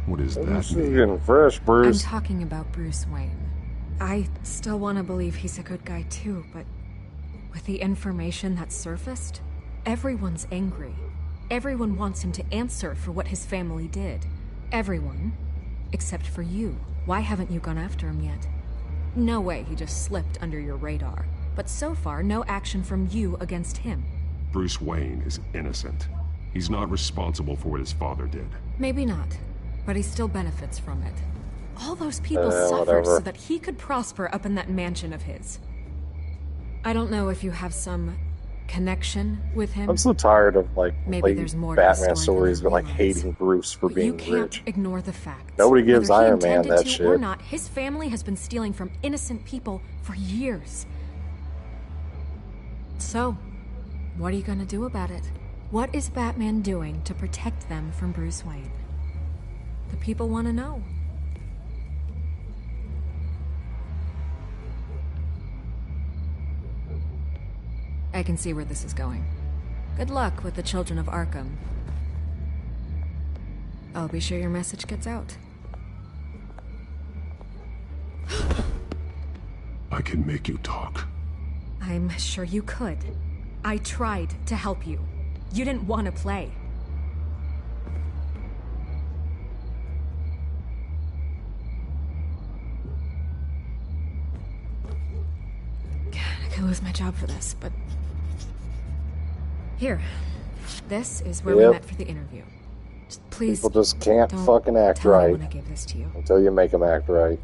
What is that This is mean? getting fresh, Bruce. I'm talking about Bruce Wayne. I still want to believe he's a good guy too, but with the information that surfaced, everyone's angry. Everyone wants him to answer for what his family did. Everyone, except for you. Why haven't you gone after him yet? No way he just slipped under your radar. But so far, no action from you against him. Bruce Wayne is innocent. He's not responsible for what his father did. Maybe not, but he still benefits from it. All those people suffered so that he could prosper up in that mansion of his. I don't know if you have some connection with him. I'm so tired of maybe there's more Batman stories, but hating Bruce for being you can't rich. Ignore the facts. Nobody gives Whether Iron Man that to shit. or not, his family has been stealing from innocent people for years. So, what are you gonna do about it? What is Batman doing to protect them from Bruce Wayne? The people want to know. I can see where this is going. Good luck with the children of Arkham. I'll be sure your message gets out. I can make you talk. I'm sure you could. I tried to help you. You didn't want to play. I could lose my job for this, but... Here. This is where we met for the interview. Just please, people just can't fucking act tell right anyone I gave this to you. until you make them act right.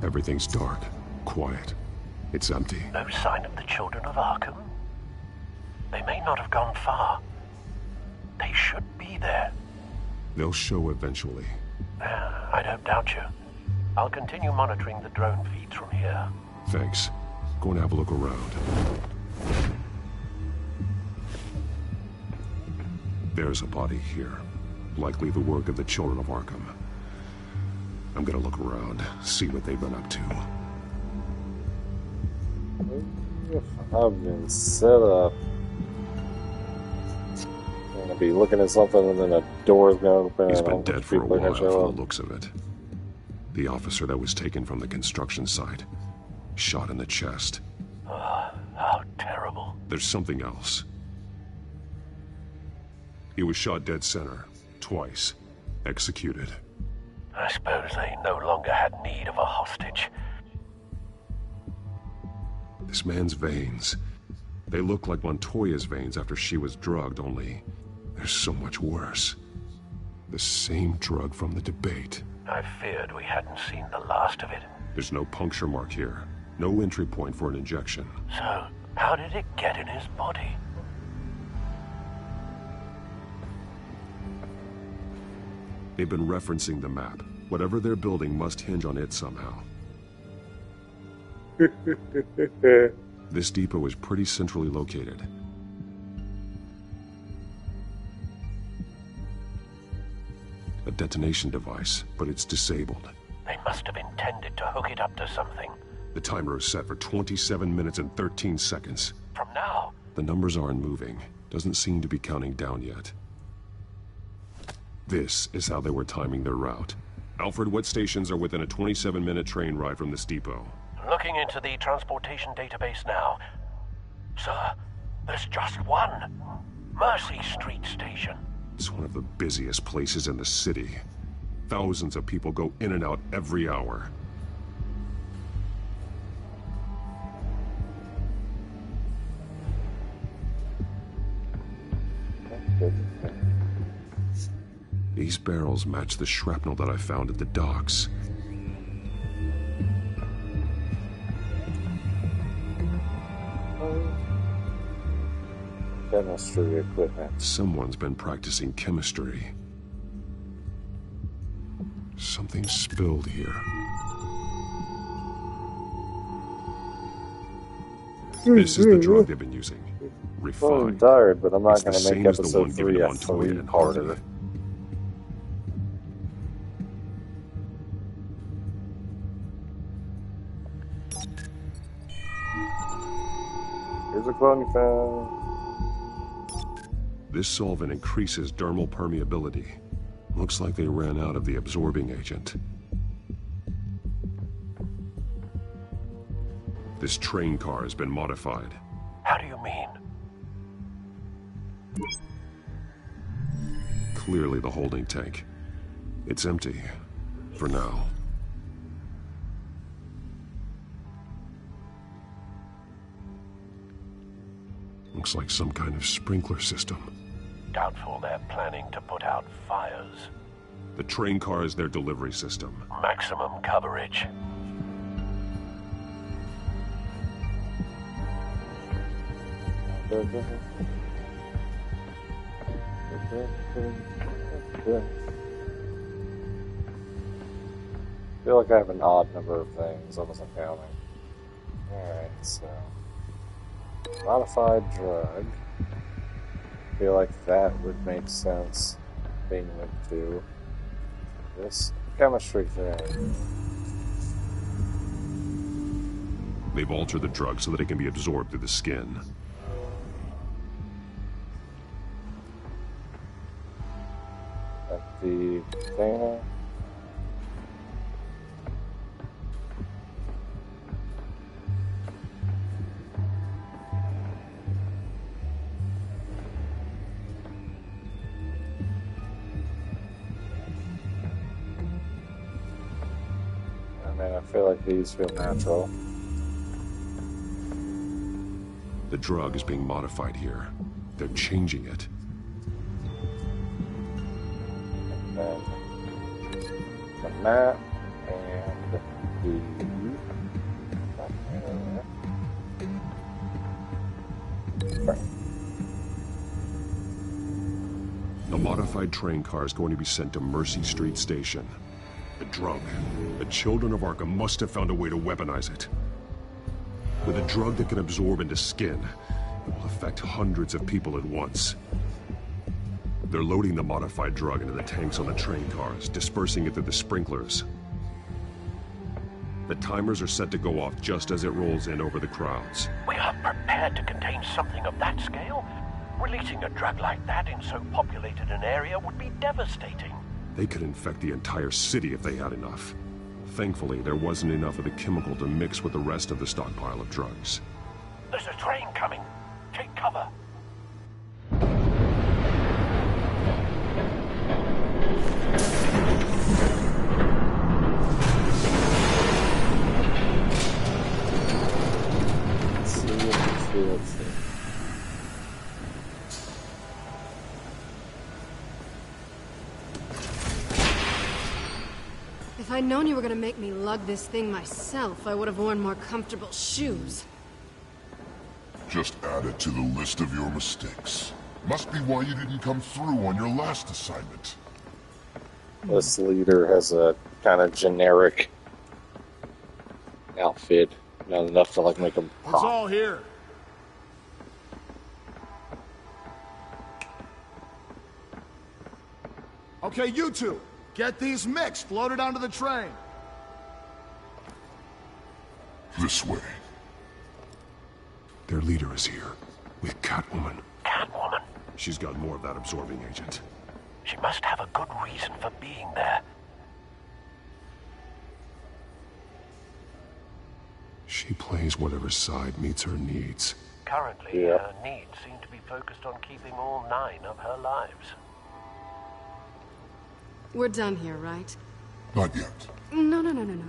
Everything's dark, quiet. It's empty. No sign of the children of Arkham? They may not have gone far. They should be there. They'll show eventually. I don't doubt you. I'll continue monitoring the drone feeds from here. Thanks. Go and have a look around. There's a body here. Likely the work of the children of Arkham. I'm gonna look around, see what they've been up to. I've been set up. I'm gonna be looking at something and then a door's gonna open. He's and been dead for a while from the up. looks of it. The officer that was taken from the construction site. Shot in the chest. How terrible. There's something else. He was shot dead center. Twice. Executed. I suppose they no longer had need of a hostage. This man's veins. They look like Montoya's veins after she was drugged, only they're so much worse. The same drug from the debate. I feared we hadn't seen the last of it. There's no puncture mark here. No entry point for an injection. So, how did it get in his body? They've been referencing the map. Whatever they're building must hinge on it somehow. This depot is pretty centrally located. A detonation device, but it's disabled. They must have intended to hook it up to something. The timer is set for 27 minutes and 13 seconds. From now? The numbers aren't moving. Doesn't seem to be counting down yet. This is how they were timing their route. Alfred, what stations are within a 27-minute train ride from this depot? Looking into the transportation database now. Sir, there's just one. Mercy Street Station. It's one of the busiest places in the city. Thousands of people go in and out every hour. These barrels match the shrapnel that I found at the docks. Chemistry equipment. Someone's been practicing chemistry. Something spilled here. This is the drug they've been using. Refined. Well, I'm tired, but I'm not It's going the to make same as the episode one given 3 to a Montoya and three-parter. Harvey. Here's a cloning fan. This solvent increases dermal permeability. Looks like they ran out of the absorbing agent. This train car has been modified. How do you mean? Clearly the holding tank. It's empty. For now. Looks like some kind of sprinkler system. Doubtful they're planning to put out fires. The train car is their delivery system. Maximum coverage. I feel like I have an odd number of things. I wasn't counting. Alright, so... Modified drug. I feel like that would make sense being linked to this chemistry thing. They've altered the drug so that it can be absorbed through the skin. At the thing. I feel like these feel natural. The drug is being modified here. They're changing it. And then the map and the... The modified train car is going to be sent to Mercy Street Station. The drug. The children of Arkham must have found a way to weaponize it. With a drug that can absorb into skin, it will affect hundreds of people at once. They're loading the modified drug into the tanks on the train cars, dispersing it through the sprinklers. The timers are set to go off just as it rolls in over the crowds. We are prepared to contain something of that scale? Releasing a drug like that in so populated an area would be devastating. They could infect the entire city if they had enough. Thankfully, there wasn't enough of the chemical to mix with the rest of the stockpile of drugs. There's a train coming. Take cover. Let's see. If I'd known you were gonna make me lug this thing myself, I would have worn more comfortable shoes. Just add it to the list of your mistakes. Must be why you didn't come through on your last assignment. This leader has a kind of generic outfit. Not enough to like make him pop. It's all here. Okay, you two, get these mixed, loaded onto the train. This way. Their leader is here, with Catwoman. Catwoman? She's got more of that absorbing agent. She must have a good reason for being there. She plays whatever side meets her needs. Currently, her needs seem to be focused on keeping all 9 of her lives. We're done here, right? Not yet. No.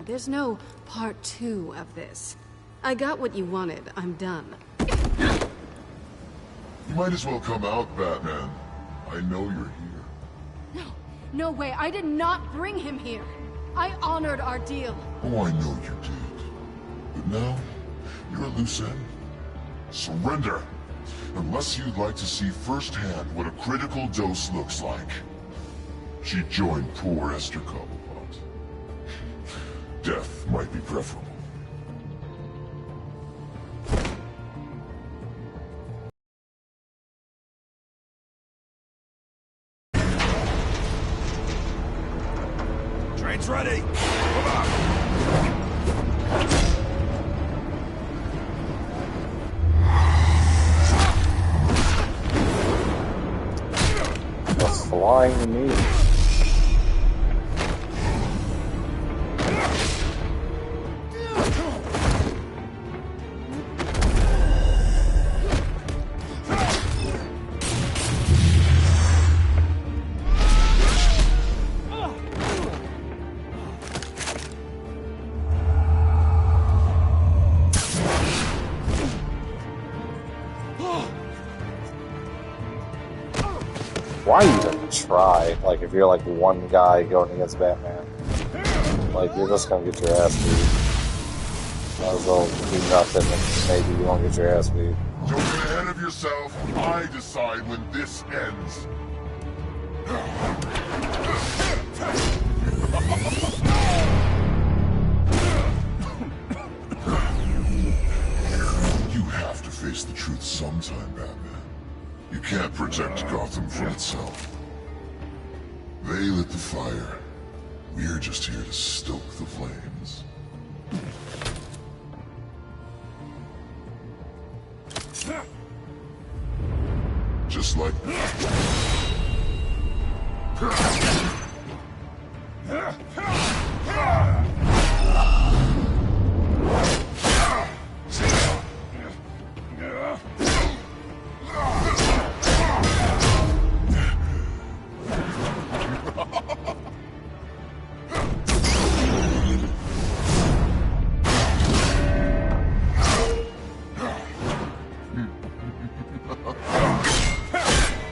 There's no part 2 of this. I got what you wanted. I'm done. You might as well come out, Batman. I know you're here. No way. I did not bring him here. I honored our deal. Oh, I know you did. But now, you're a loose end. Surrender! Unless you'd like to see firsthand what a critical dose looks like. She joined poor Esther Cobblepot. Death might be preferable. Train's ready. Come on. What's flying to me? Why even try? Like, if you're like one guy going against Batman, like, you're just gonna get your ass beat. Might as well do nothing and maybe you won't get your ass beat. Don't get ahead of yourself. I decide when this ends. You have to face the truth sometime, Batman. You can't protect Gotham from itself. They lit the fire. We're just here to stoke the flames. Just like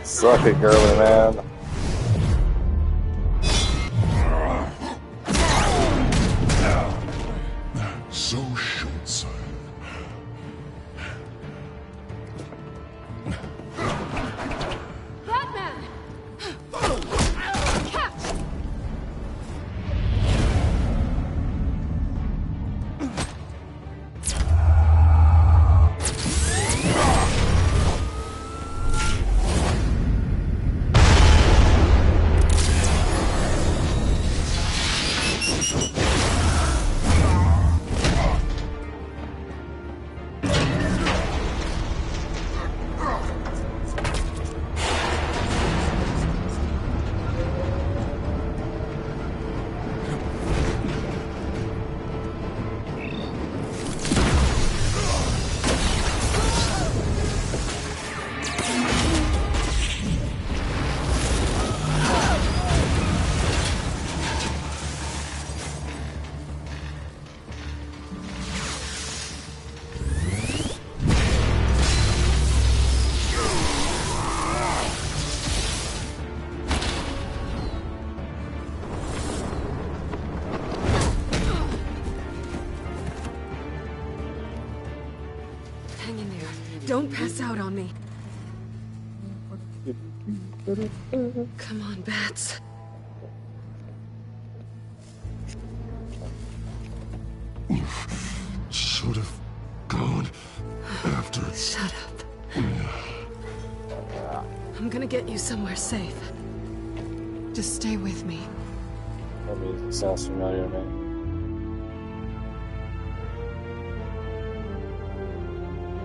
Suck it, girly man. so short-sighted. Batman! Don't pass out on me. Come on, Bats. You should have gone after... Shut up. I'm gonna get you somewhere safe. Just stay with me. That music sounds familiar to me.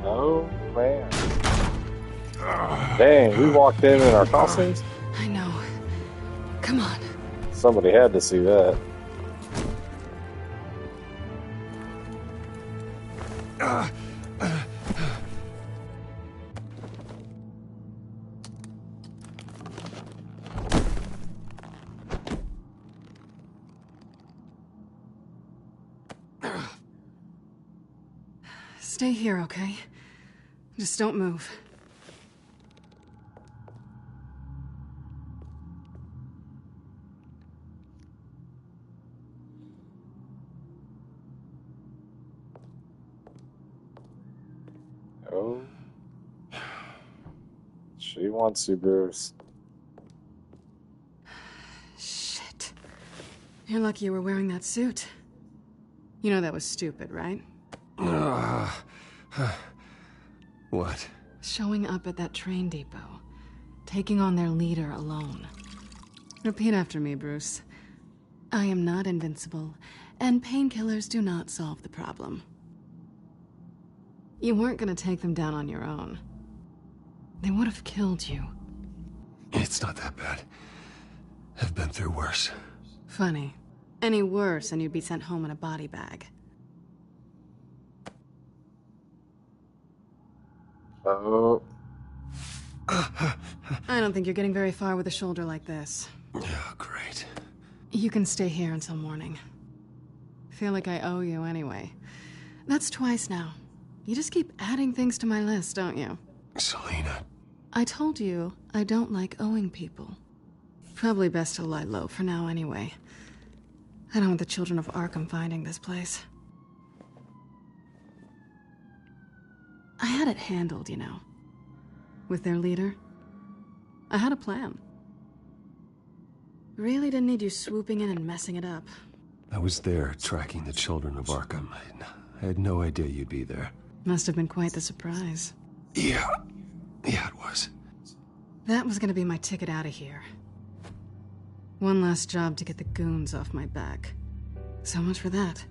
Oh, man. Dang, we walked in our costumes? I know. Come on. Somebody had to see that. Stay here, okay? Just don't move. Oh. She wants you, Bruce. Shit. You're lucky you were wearing that suit. You know that was stupid, right? What? Showing up at that train depot. Taking on their leader alone. Repeat after me, Bruce. I am not invincible, and painkillers do not solve the problem. You weren't gonna take them down on your own. They would have killed you. It's not that bad. I've been through worse. Funny. Any worse and you'd be sent home in a body bag. Oh. I don't think you're getting very far with a shoulder like this. Oh, great. You can stay here until morning. Feel like I owe you anyway. That's twice now. You just keep adding things to my list, don't you? Selina. I told you I don't like owing people. Probably best to lie low for now anyway. I don't want the children of Arkham finding this place. I had it handled, you know. With their leader. I had a plan. Really didn't need you swooping in and messing it up. I was there tracking the children of Arkham. I had no idea you'd be there. Must have been quite the surprise. Yeah, it was. That was gonna be my ticket out of here. One last job to get the goons off my back. So much for that.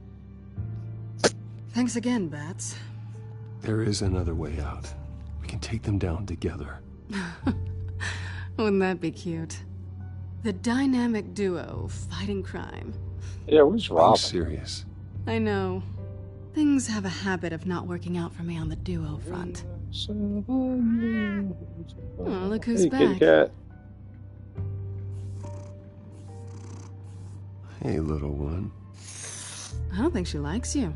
Thanks again, Bats. There is another way out. We can take them down together. Wouldn't that be cute? The dynamic duo fighting crime. Yeah, where's Robin? I'm serious. I know. Things have a habit of not working out for me on the duo front. Oh, look who's back. Kitty Cat. Hey, little one. I don't think she likes you.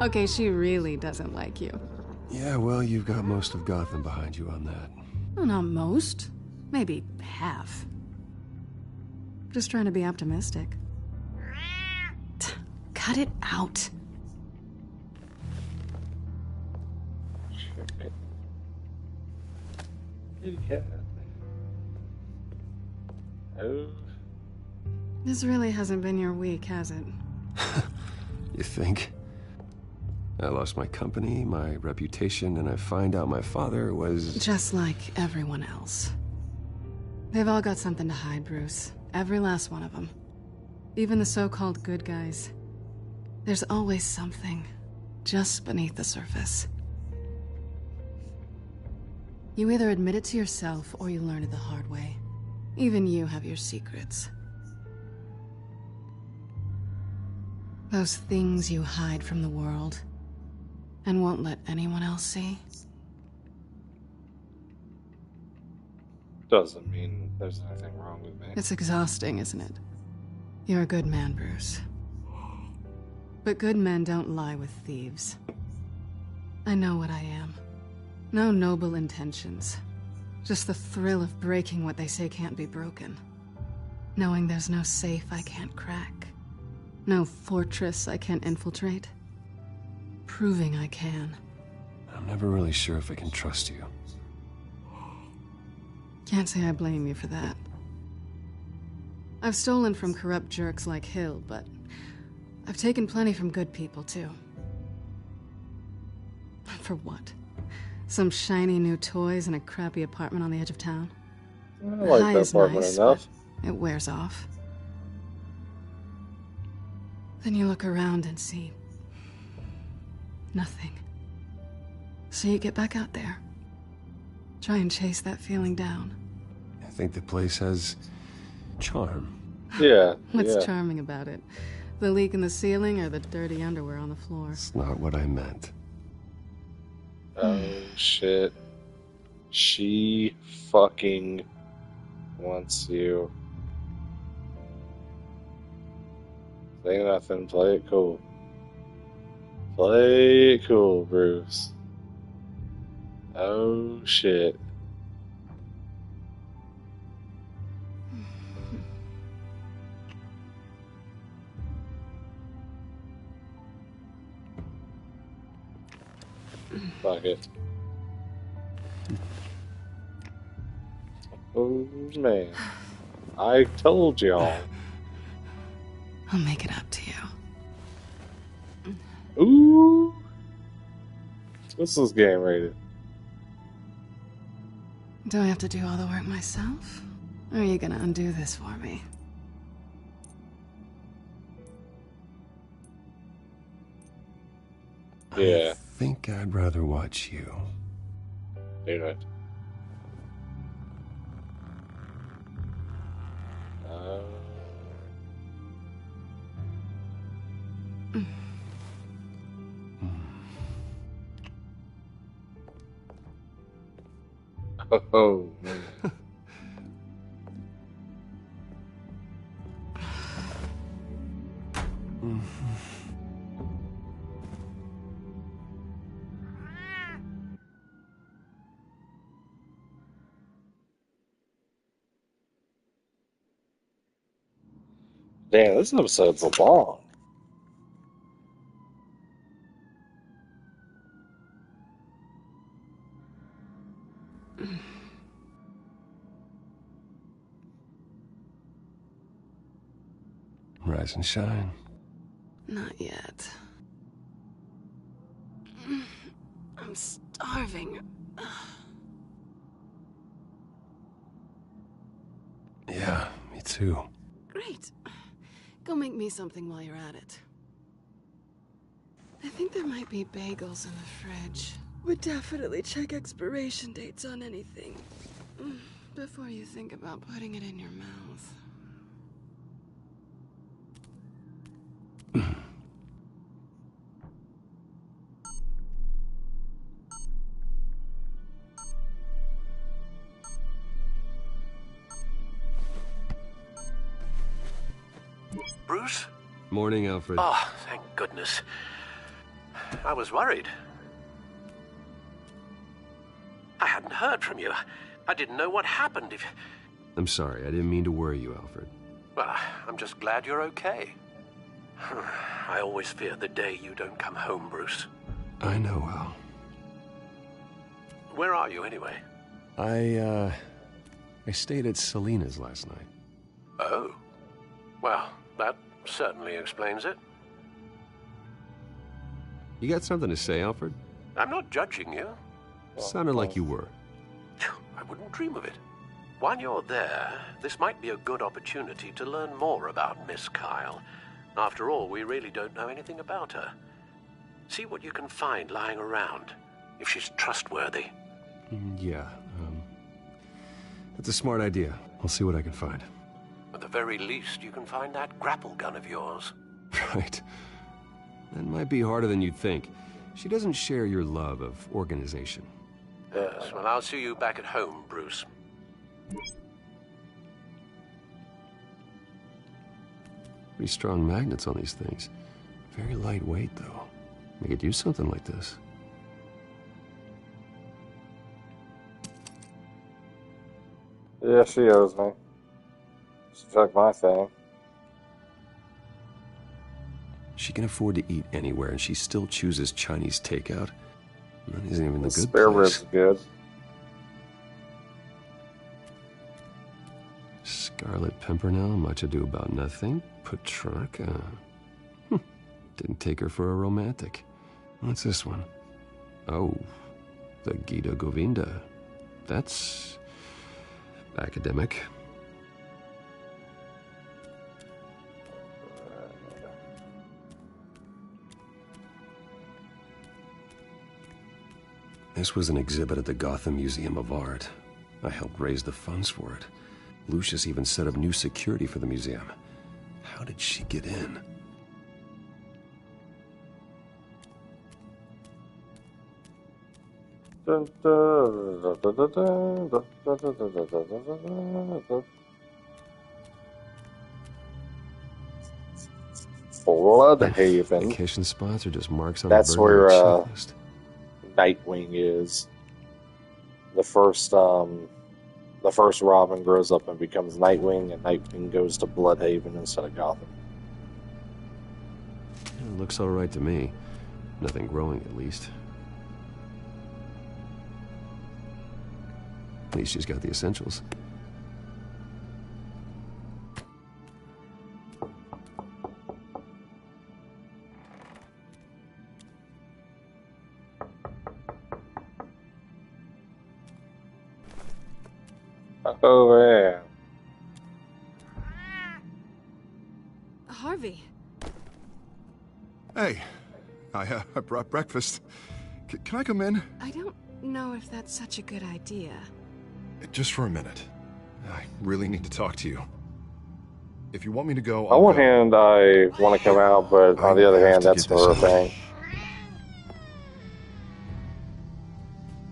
Okay, she really doesn't like you. Yeah, well, you've got most of Gotham behind you on that. Well, not most. Maybe half. Just trying to be optimistic. Cut it out. Kitty Cat. Oh. This really hasn't been your week, has it? You think? I lost my company, my reputation, and I find out my father was... Just like everyone else. They've all got something to hide, Bruce. Every last one of them. Even the so-called good guys. There's always something just beneath the surface. You either admit it to yourself or you learn it the hard way. Even you have your secrets. Those things you hide from the world and won't let anyone else see. Doesn't mean there's anything wrong with me. It's exhausting, isn't it? You're a good man, Bruce. But good men don't lie with thieves. I know what I am. No noble intentions. Just the thrill of breaking what they say can't be broken. Knowing there's no safe I can't crack. No fortress I can't infiltrate. proving I can. I'm never really sure if I can trust you. Can't say I blame you for that. I've stolen from corrupt jerks like Hill, but I've taken plenty from good people, too. For what? Some shiny new toys and a crappy apartment on the edge of town? I like that apartment enough. It wears off. Then you look around and see nothing. So you get back out there. Try and chase that feeling down. I think the place has charm. Yeah. What's charming about it? The leak in the ceiling or the dirty underwear on the floor? It's not what I meant. Oh shit. She fucking wants you. Say nothing, play it cool. Play it cool, Bruce. Oh shit. Fuck it. Oh man. I told y'all. I'll make it up to you. Ooh. What's this game rated? Do I have to do all the work myself? Or are you gonna undo this for me? Yeah. I think I'd rather watch you. Do it. Oh, man. Damn, this episode's long. Rise and shine. Not yet. I'm starving. Yeah, me too. Great. Go make me something while you're at it. I think there might be bagels in the fridge. Would definitely check expiration dates on anything before you think about putting it in your mouth. Bruce? Morning, Alfred. Oh, thank goodness. I was worried. I hadn't heard from you. I didn't know what happened if... I'm sorry, I didn't mean to worry you, Alfred. Well, I'm just glad you're okay. I always fear the day you don't come home, Bruce. I know, Al. Where are you, anyway? I stayed at Selena's last night. Oh. Well, that certainly explains it. You got something to say, Alfred? I'm not judging you. Sounded like you were. I wouldn't dream of it. While you're there, this might be a good opportunity to learn more about Miss Kyle. After all, we really don't know anything about her. See what you can find lying around, if she's trustworthy. Yeah, that's a smart idea. I'll see what I can find. At the very least, you can find that grapple gun of yours. Right. That might be harder than you'd think. She doesn't share your love of organization. Yes, well, I'll see you back at home, Bruce. Pretty strong magnets on these things. Very lightweight, though. We could use something like this. Yeah, she owes me. She took my thing. She can afford to eat anywhere, and she still chooses Chinese takeout. That isn't even the good Spare place. ribs good. Scarlet Pimpernel, Much Ado About Nothing, Petrarca. Didn't take her for a romantic. What's this one? Oh, the Gita Govinda. That's academic. This was an exhibit at the Gotham Museum of Art. I helped raise the funds for it. Lucius even set up new security for the museum. How did she get in? Bloodhaven. Vacation spots are just marks on That's a burglary where checklist. Nightwing is. The first Robin grows up and becomes Nightwing, and Nightwing goes to Bloodhaven instead of Gotham. It looks all right to me. Nothing growing, at least. At least she's got the essentials. Oh, man. Harvey. Hey, I brought breakfast. Can I come in? I don't know if that's such a good idea. Just for a minute. I really need to talk to you. If you want me to go, On one hand, I want to come out, but on the other hand, that's her thing.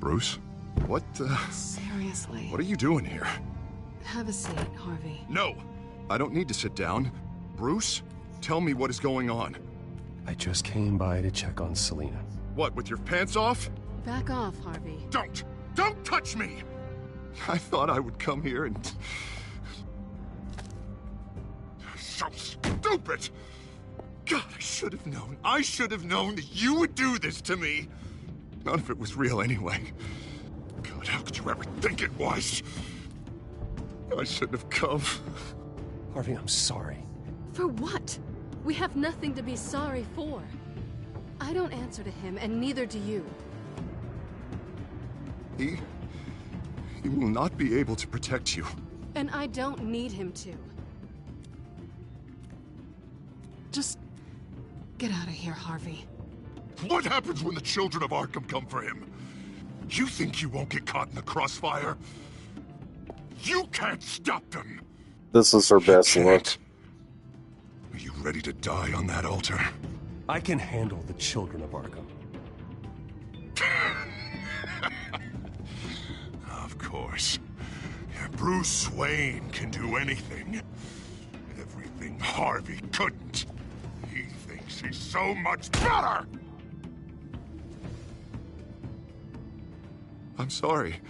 Bruce? What, Seriously. What are you doing here? Have a seat, Harvey. No! I don't need to sit down. Bruce, tell me what is going on. I just came by to check on Selena. What, with your pants off? Back off, Harvey. Don't! Don't touch me! I thought I would come here and... So stupid! God, I should have known. I should have known that you would do this to me. None of it was real anyway. God, how could you ever think it was? I shouldn't have come. Harvey, I'm sorry. For what? We have nothing to be sorry for. I don't answer to him, and neither do you. He will not be able to protect you. And I don't need him to. Just get out of here, Harvey. What happens when the children of Arkham come for him? You think you won't get caught in the crossfire? You can't stop them! This is her best look. Are you ready to die on that altar? I can handle the children of Arkham. Of course. Bruce Wayne can do anything. Everything Harvey couldn't. He thinks he's so much better! I'm sorry.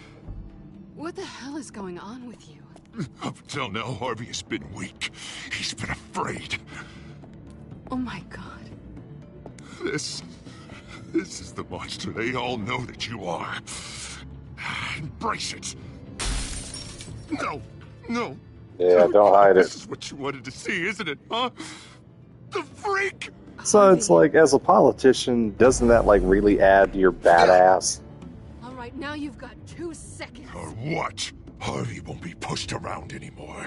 What the hell is going on with you? Up until now, Harvey has been weak. He's been afraid. Oh my God. This is the monster they all know that you are. Embrace it. No. Yeah, don't hide it. This is what you wanted to see, isn't it, huh? The freak! So it's like, as a politician, doesn't that, like, really add to your badass? All right, now you've got 2 seconds. Or what? Harvey won't be pushed around anymore.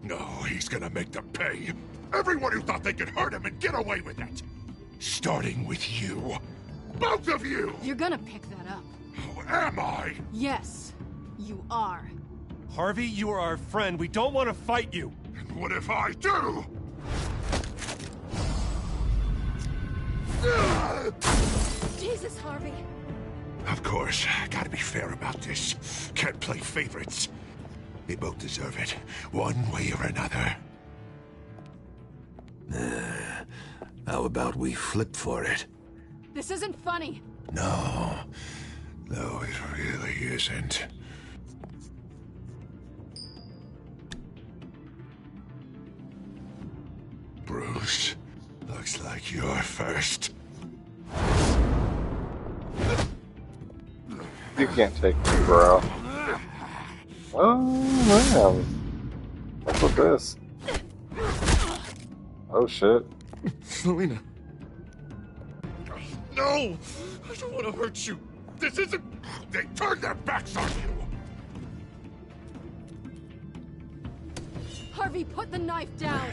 No, he's gonna make them pay. Everyone who thought they could hurt him and get away with it. Starting with you. Both of you! You're gonna pick that up. Who am I? Yes, you are. Harvey, you are our friend. We don't want to fight you. And what if I do? Jesus, Harvey. Of course, gotta be fair about this. Can't play favorites. They both deserve it, one way or another. How about we flip for it? This isn't funny. No, it really isn't. Bruce, looks Looks like you're first. You can't take me, bro. Oh, man. What's with this? Oh, shit. Selena. No! I don't want to hurt you. This isn't... They turned their backs on you! Harvey, put the knife down!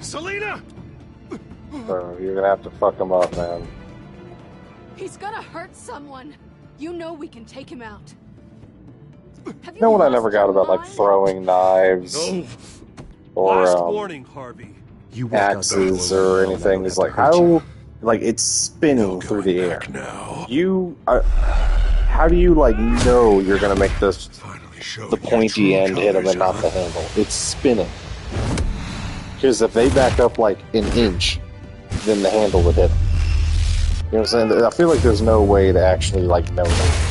Selena! So you're gonna have to fuck him up, man. He's gonna hurt someone. You know we can take him out. You know what I never got about, like, throwing knives or Last warning, Harvey. axes or anything is like, how, like, it's spinning through the air. How do you, like, know you're gonna make this the pointy end hit him and not the handle? It's spinning. Because if they back up like an inch, then the handle would hit him. You know what I'm saying? I feel like there's no way to actually, like, know that.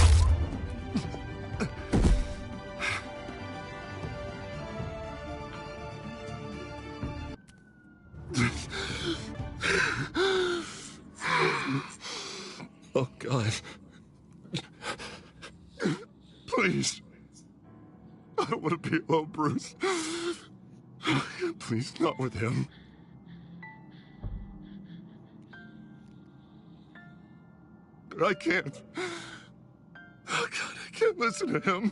Oh, God. Please. I don't want to be alone, Bruce. Please, not with him. But I can't. Oh, God, I can't listen to him.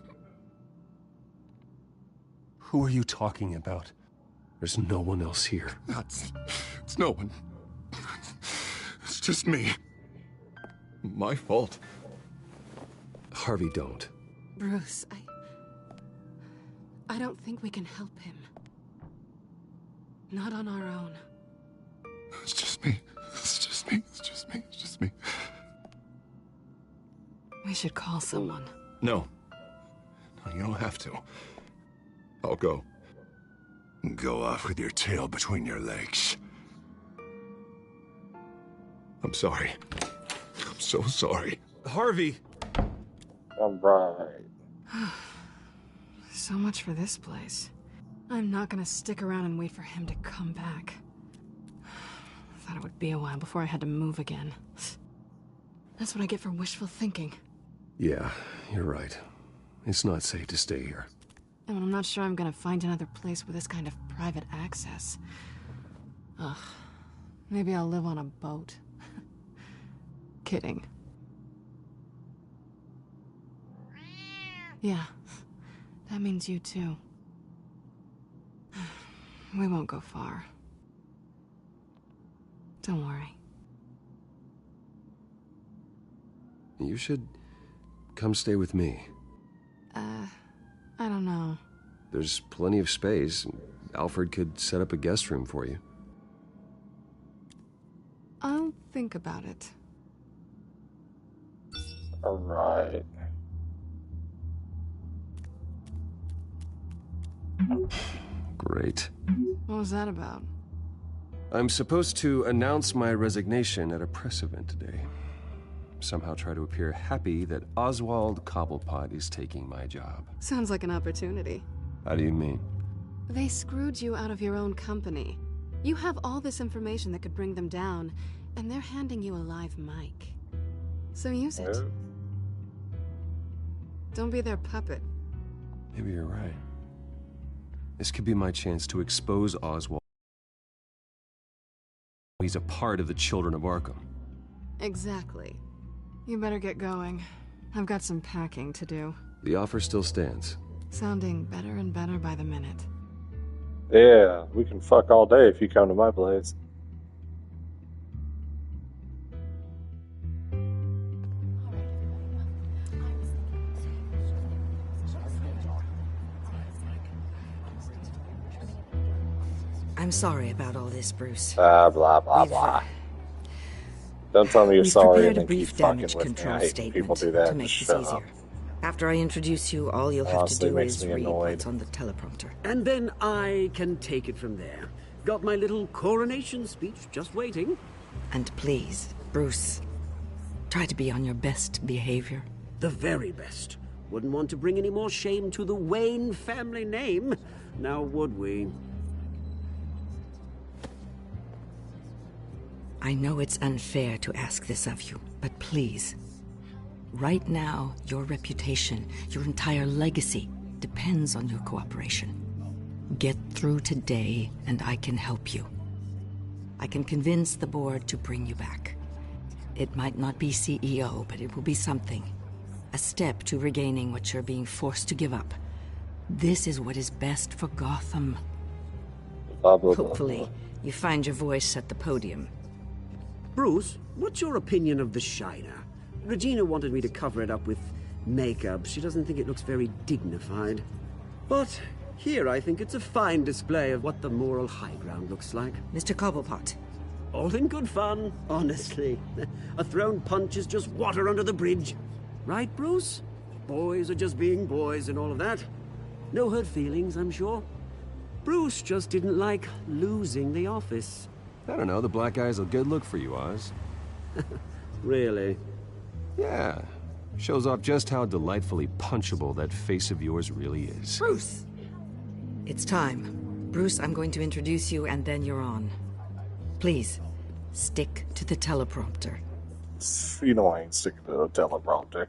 Who are you talking about? There's no one else here. It's no one. It's just me. My fault. Harvey, don't. Bruce, I don't think we can help him. Not on our own. It's just me. It's just me. It's just me. It's just me. We should call someone. No. No, you don't have to. I'll go. Go off with your tail between your legs. I'm sorry. I'm so sorry. Harvey! Alright. So much for this place. I'm not gonna stick around and wait for him to come back. Thought it would be a while before I had to move again. That's what I get for wishful thinking. Yeah, you're right. It's not safe to stay here. And I'm not sure I'm gonna find another place with this kind of private access. Ugh. Maybe I'll live on a boat. Kidding. Yeah. That means you too. We won't go far. Don't worry. You should come stay with me. I don't know. There's plenty of space. Alfred could set up a guest room for you. I'll think about it. Alright. Great. What was that about? I'm supposed to announce my resignation at a press event today. Somehow try to appear happy that Oswald Cobblepot is taking my job. Sounds like an opportunity. How do you mean? They screwed you out of your own company. You have all this information that could bring them down, and they're handing you a live mic. So use it. Don't be their puppet. Maybe you're right. This could be my chance to expose Oswald. He's a part of the Children of Arkham. Exactly. You better get going. I've got some packing to do. The offer still stands. Sounding better and better by the minute. Yeah, we can fuck all day if you come to my place. I'm sorry about all this, Bruce. Blah, blah, blah. Don't tell me you're sorry and then keep fucking damage with me. control I hate when statement people do that. to make Just this shut easier. up. After I introduce you, all you'll have Honestly, to do makes is me read annoyed. what's on the teleprompter. And then I can take it from there. Got my little coronation speech just waiting. And please, Bruce, try to be on your best behavior. The very best. Wouldn't want to bring any more shame to the Wayne family name, now would we? I know it's unfair to ask this of you, but please. Right now, your reputation, your entire legacy, depends on your cooperation. Get through today, and I can help you. I can convince the board to bring you back. It might not be CEO, but it will be something. A step to regaining what you're being forced to give up. This is what is best for Gotham. Hopefully, you find your voice at the podium. Bruce, what's your opinion of the Shiner? Regina wanted me to cover it up with makeup. She doesn't think it looks very dignified. But here I think it's a fine display of what the moral high ground looks like. Mr. Cobblepot. All in good fun, honestly. A thrown punch is just water under the bridge. Right, Bruce? Boys are just being boys and all of that. No hurt feelings, I'm sure. Bruce just didn't like losing the office. I don't know, the black eye's a good look for you, Oz. Really? Yeah. Shows off just how delightfully punchable that face of yours really is. Bruce! It's time. Bruce, I'm going to introduce you and then you're on. Please, stick to the teleprompter. You know I ain't sticking to the teleprompter.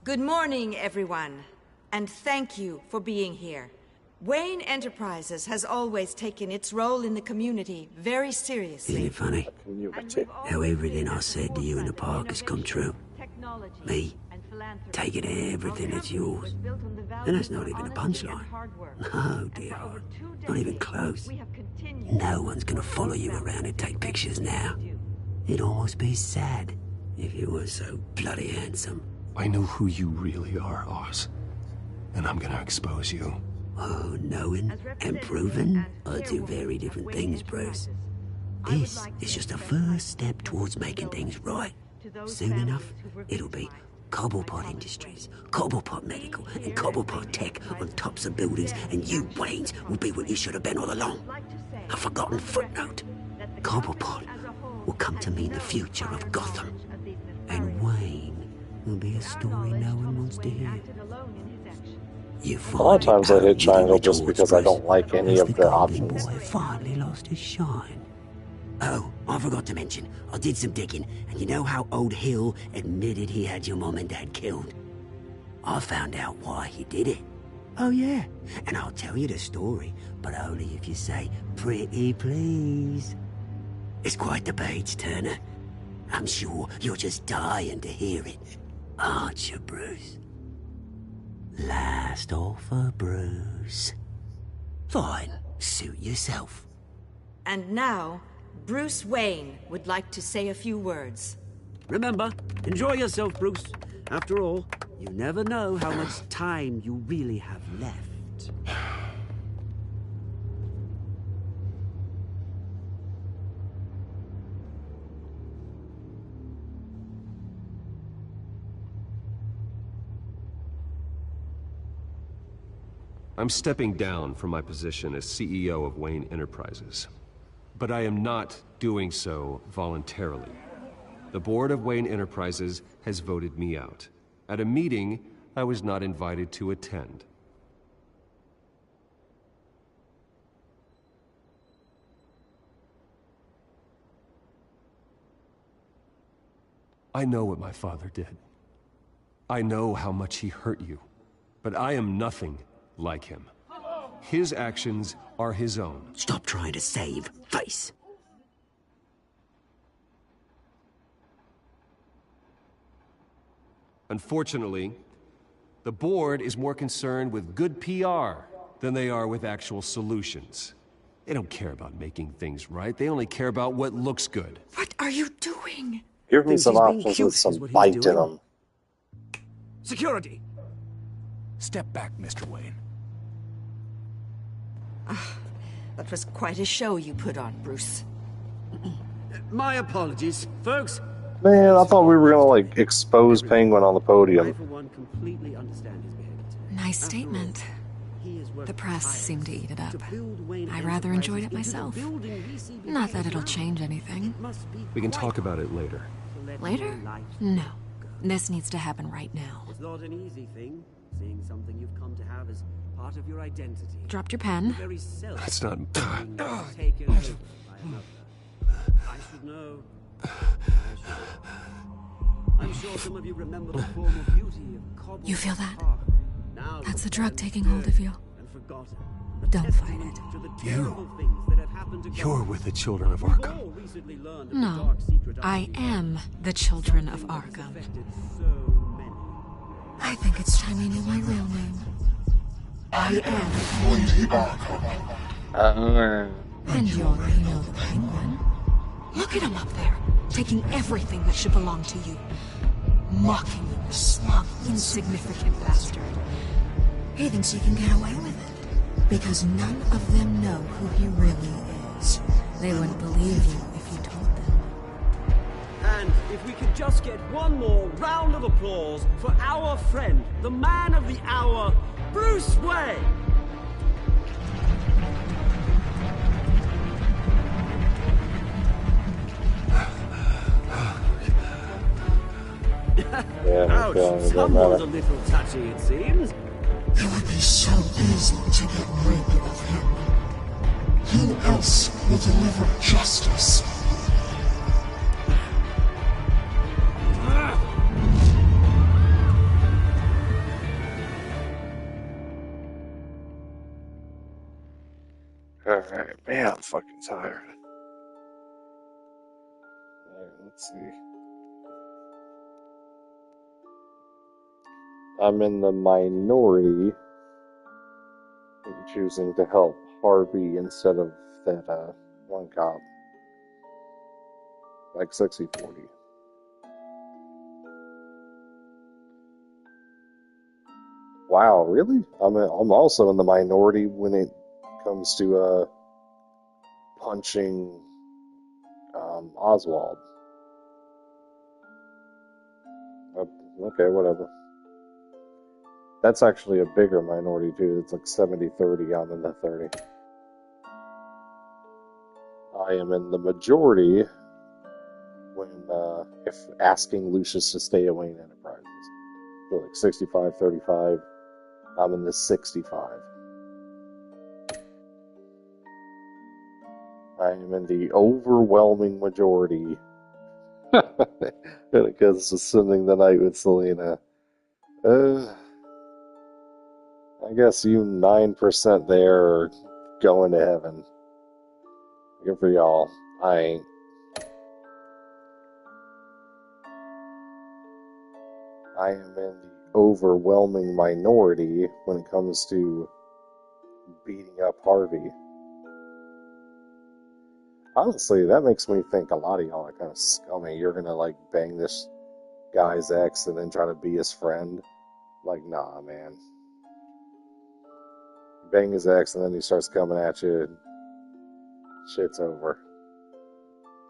Good morning, everyone. And thank you for being here. Wayne Enterprises has always taken its role in the community very seriously. Isn't it funny? How everything I said to you in the park has come true. Me, taking everything that's yours. And that's not even a punchline. No, dear heart. Not even close. No one's gonna follow you around and take pictures now. It'd almost be sad if you were so bloody handsome. I know who you really are, Oz. And I'm gonna expose you. Oh, knowing and proving are two very different things, Bruce. This is just a first step towards making things right. Soon enough, it'll be Cobblepot Industries, Cobblepot Medical, and Cobblepot Tech on tops of buildings, and you, Waynes, will be what you should have been all along. A forgotten footnote. Cobblepot will come to mean the future of Gotham. And Wayne will be a story no one wants to hear. A lot of times I hit triangle just because I don't like any of the options. Boy finally lost his shine. Oh, I forgot to mention, I did some digging, and you know how old Hill admitted he had your mom and dad killed? I found out why he did it. Oh yeah, and I'll tell you the story, but only if you say, pretty please. It's quite the page turner. I'm sure you're just dying to hear it, aren't you, Bruce? Last offer, Bruce. Fine, suit yourself. And now, Bruce Wayne would like to say a few words. Remember, enjoy yourself, Bruce. After all, you never know how much time you really have left. I'm stepping down from my position as CEO of Wayne Enterprises. But I am not doing so voluntarily. The board of Wayne Enterprises has voted me out, at a meeting I was not invited to attend. I know what my father did. I know how much he hurt you, but I am nothing like him. His actions are his own. Stop trying to save face. Unfortunately, the board is more concerned with good PR than they are with actual solutions. They don't care about making things right. They only care about what looks good. What are you doing? Give me some options with some bite in them. Security! Step back, Mr. Wayne. That was quite a show you put on, Bruce. My apologies, folks. Man, I thought we were gonna, like, expose Penguin on the podium. I, for one, completely understand his behavior. Nice statement. The press seemed to eat it up. I rather enjoyed it myself. Not that it'll change anything. We can talk about it later. Later? No. This needs to happen right now. It's not an easy thing, seeing something you've come to have as part of your identity. Dropped your pen. That's not... I should know. I'm sure some of you remember the former beauty of Cobble. You feel that? Now That's the drug taking hold of you. and forgotten. Don't fight it. You're with the children of Arkham. No, I am the children of Arkham. I think it's time you knew my real name. I am Lady Arkham. And you already know the Penguin. Look at him up there, taking everything that should belong to you. Mocking you, the smug, insignificant bastard. He thinks he can get away with it, because none of them know who he really is. They wouldn't believe you if you told them. And if we could just get one more round of applause for our friend, the man of the hour, Bruce Wayne! Ouch, someone's a little touchy, it seems. It would be so easy to get rid of him. Who else will deliver justice? Alright, man, I'm fucking tired. Alright, let's see. I'm in the minority in choosing to help Harvey instead of that one cop. Like 60-40. Wow, really? I'm also in the minority when it comes to punching Oswald. Okay, whatever. That's actually a bigger minority too. It's like 70-30. I'm in the 30. I am in the majority when if asking Lucius to stay away in Enterprises. So like 65-35. I'm in the 65. I am in the overwhelming majority when it comes to spending the night with Selena. I guess you 9% there are going to heaven. Good for y'all. I ain't. I am in the overwhelming minority when it comes to beating up Harvey. Honestly, that makes me think a lot of y'all are kind of scummy. You're gonna like bang this guy's ex and then try to be his friend. Like, nah, man. Bang his ex and then he starts coming at you. Shit's over.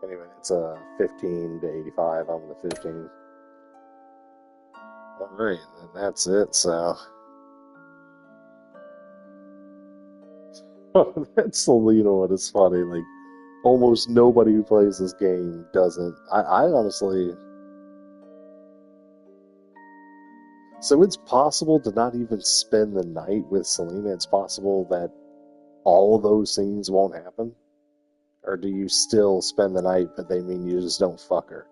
Anyway, it's 15 to 85. I'm the 15. Alright, and that's it, so. That Selena one is funny. Like, almost nobody who plays this game doesn't. I honestly. So it's possible to not even spend the night with Selena? It's possible that all those scenes won't happen? Or do you still spend the night, but they mean you just don't fuck her?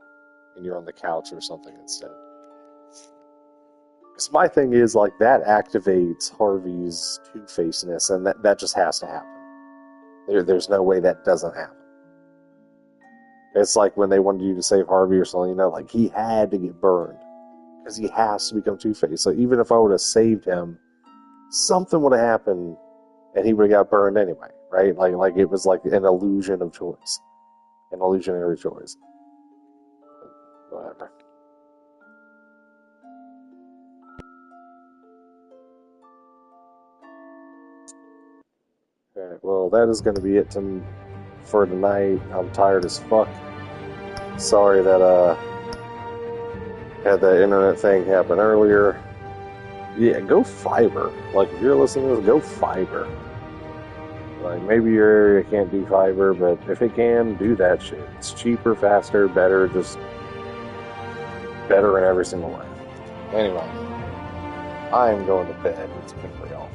And you're on the couch or something instead? Because my thing is, like, that activates Harvey's two-facedness, and that just has to happen. There's no way that doesn't happen. It's like when they wanted you to save Harvey or Selena, like, he had to get burned. Because he has to become Two-Face. So even if I would have saved him, something would have happened, and he would have got burned anyway, right? Like it was like an illusion of choice. An illusionary choice. Whatever. Alright, well, that is going to be it for tonight. I'm tired as fuck. Sorry that, had that internet thing happen earlier. Yeah, go fiber. Like, if you're listening to this, go fiber. Like, maybe your area can't do fiber, but if it can, do that shit. It's cheaper, faster, better, just better in every single way. Anyway, I am going to bed. It's been real.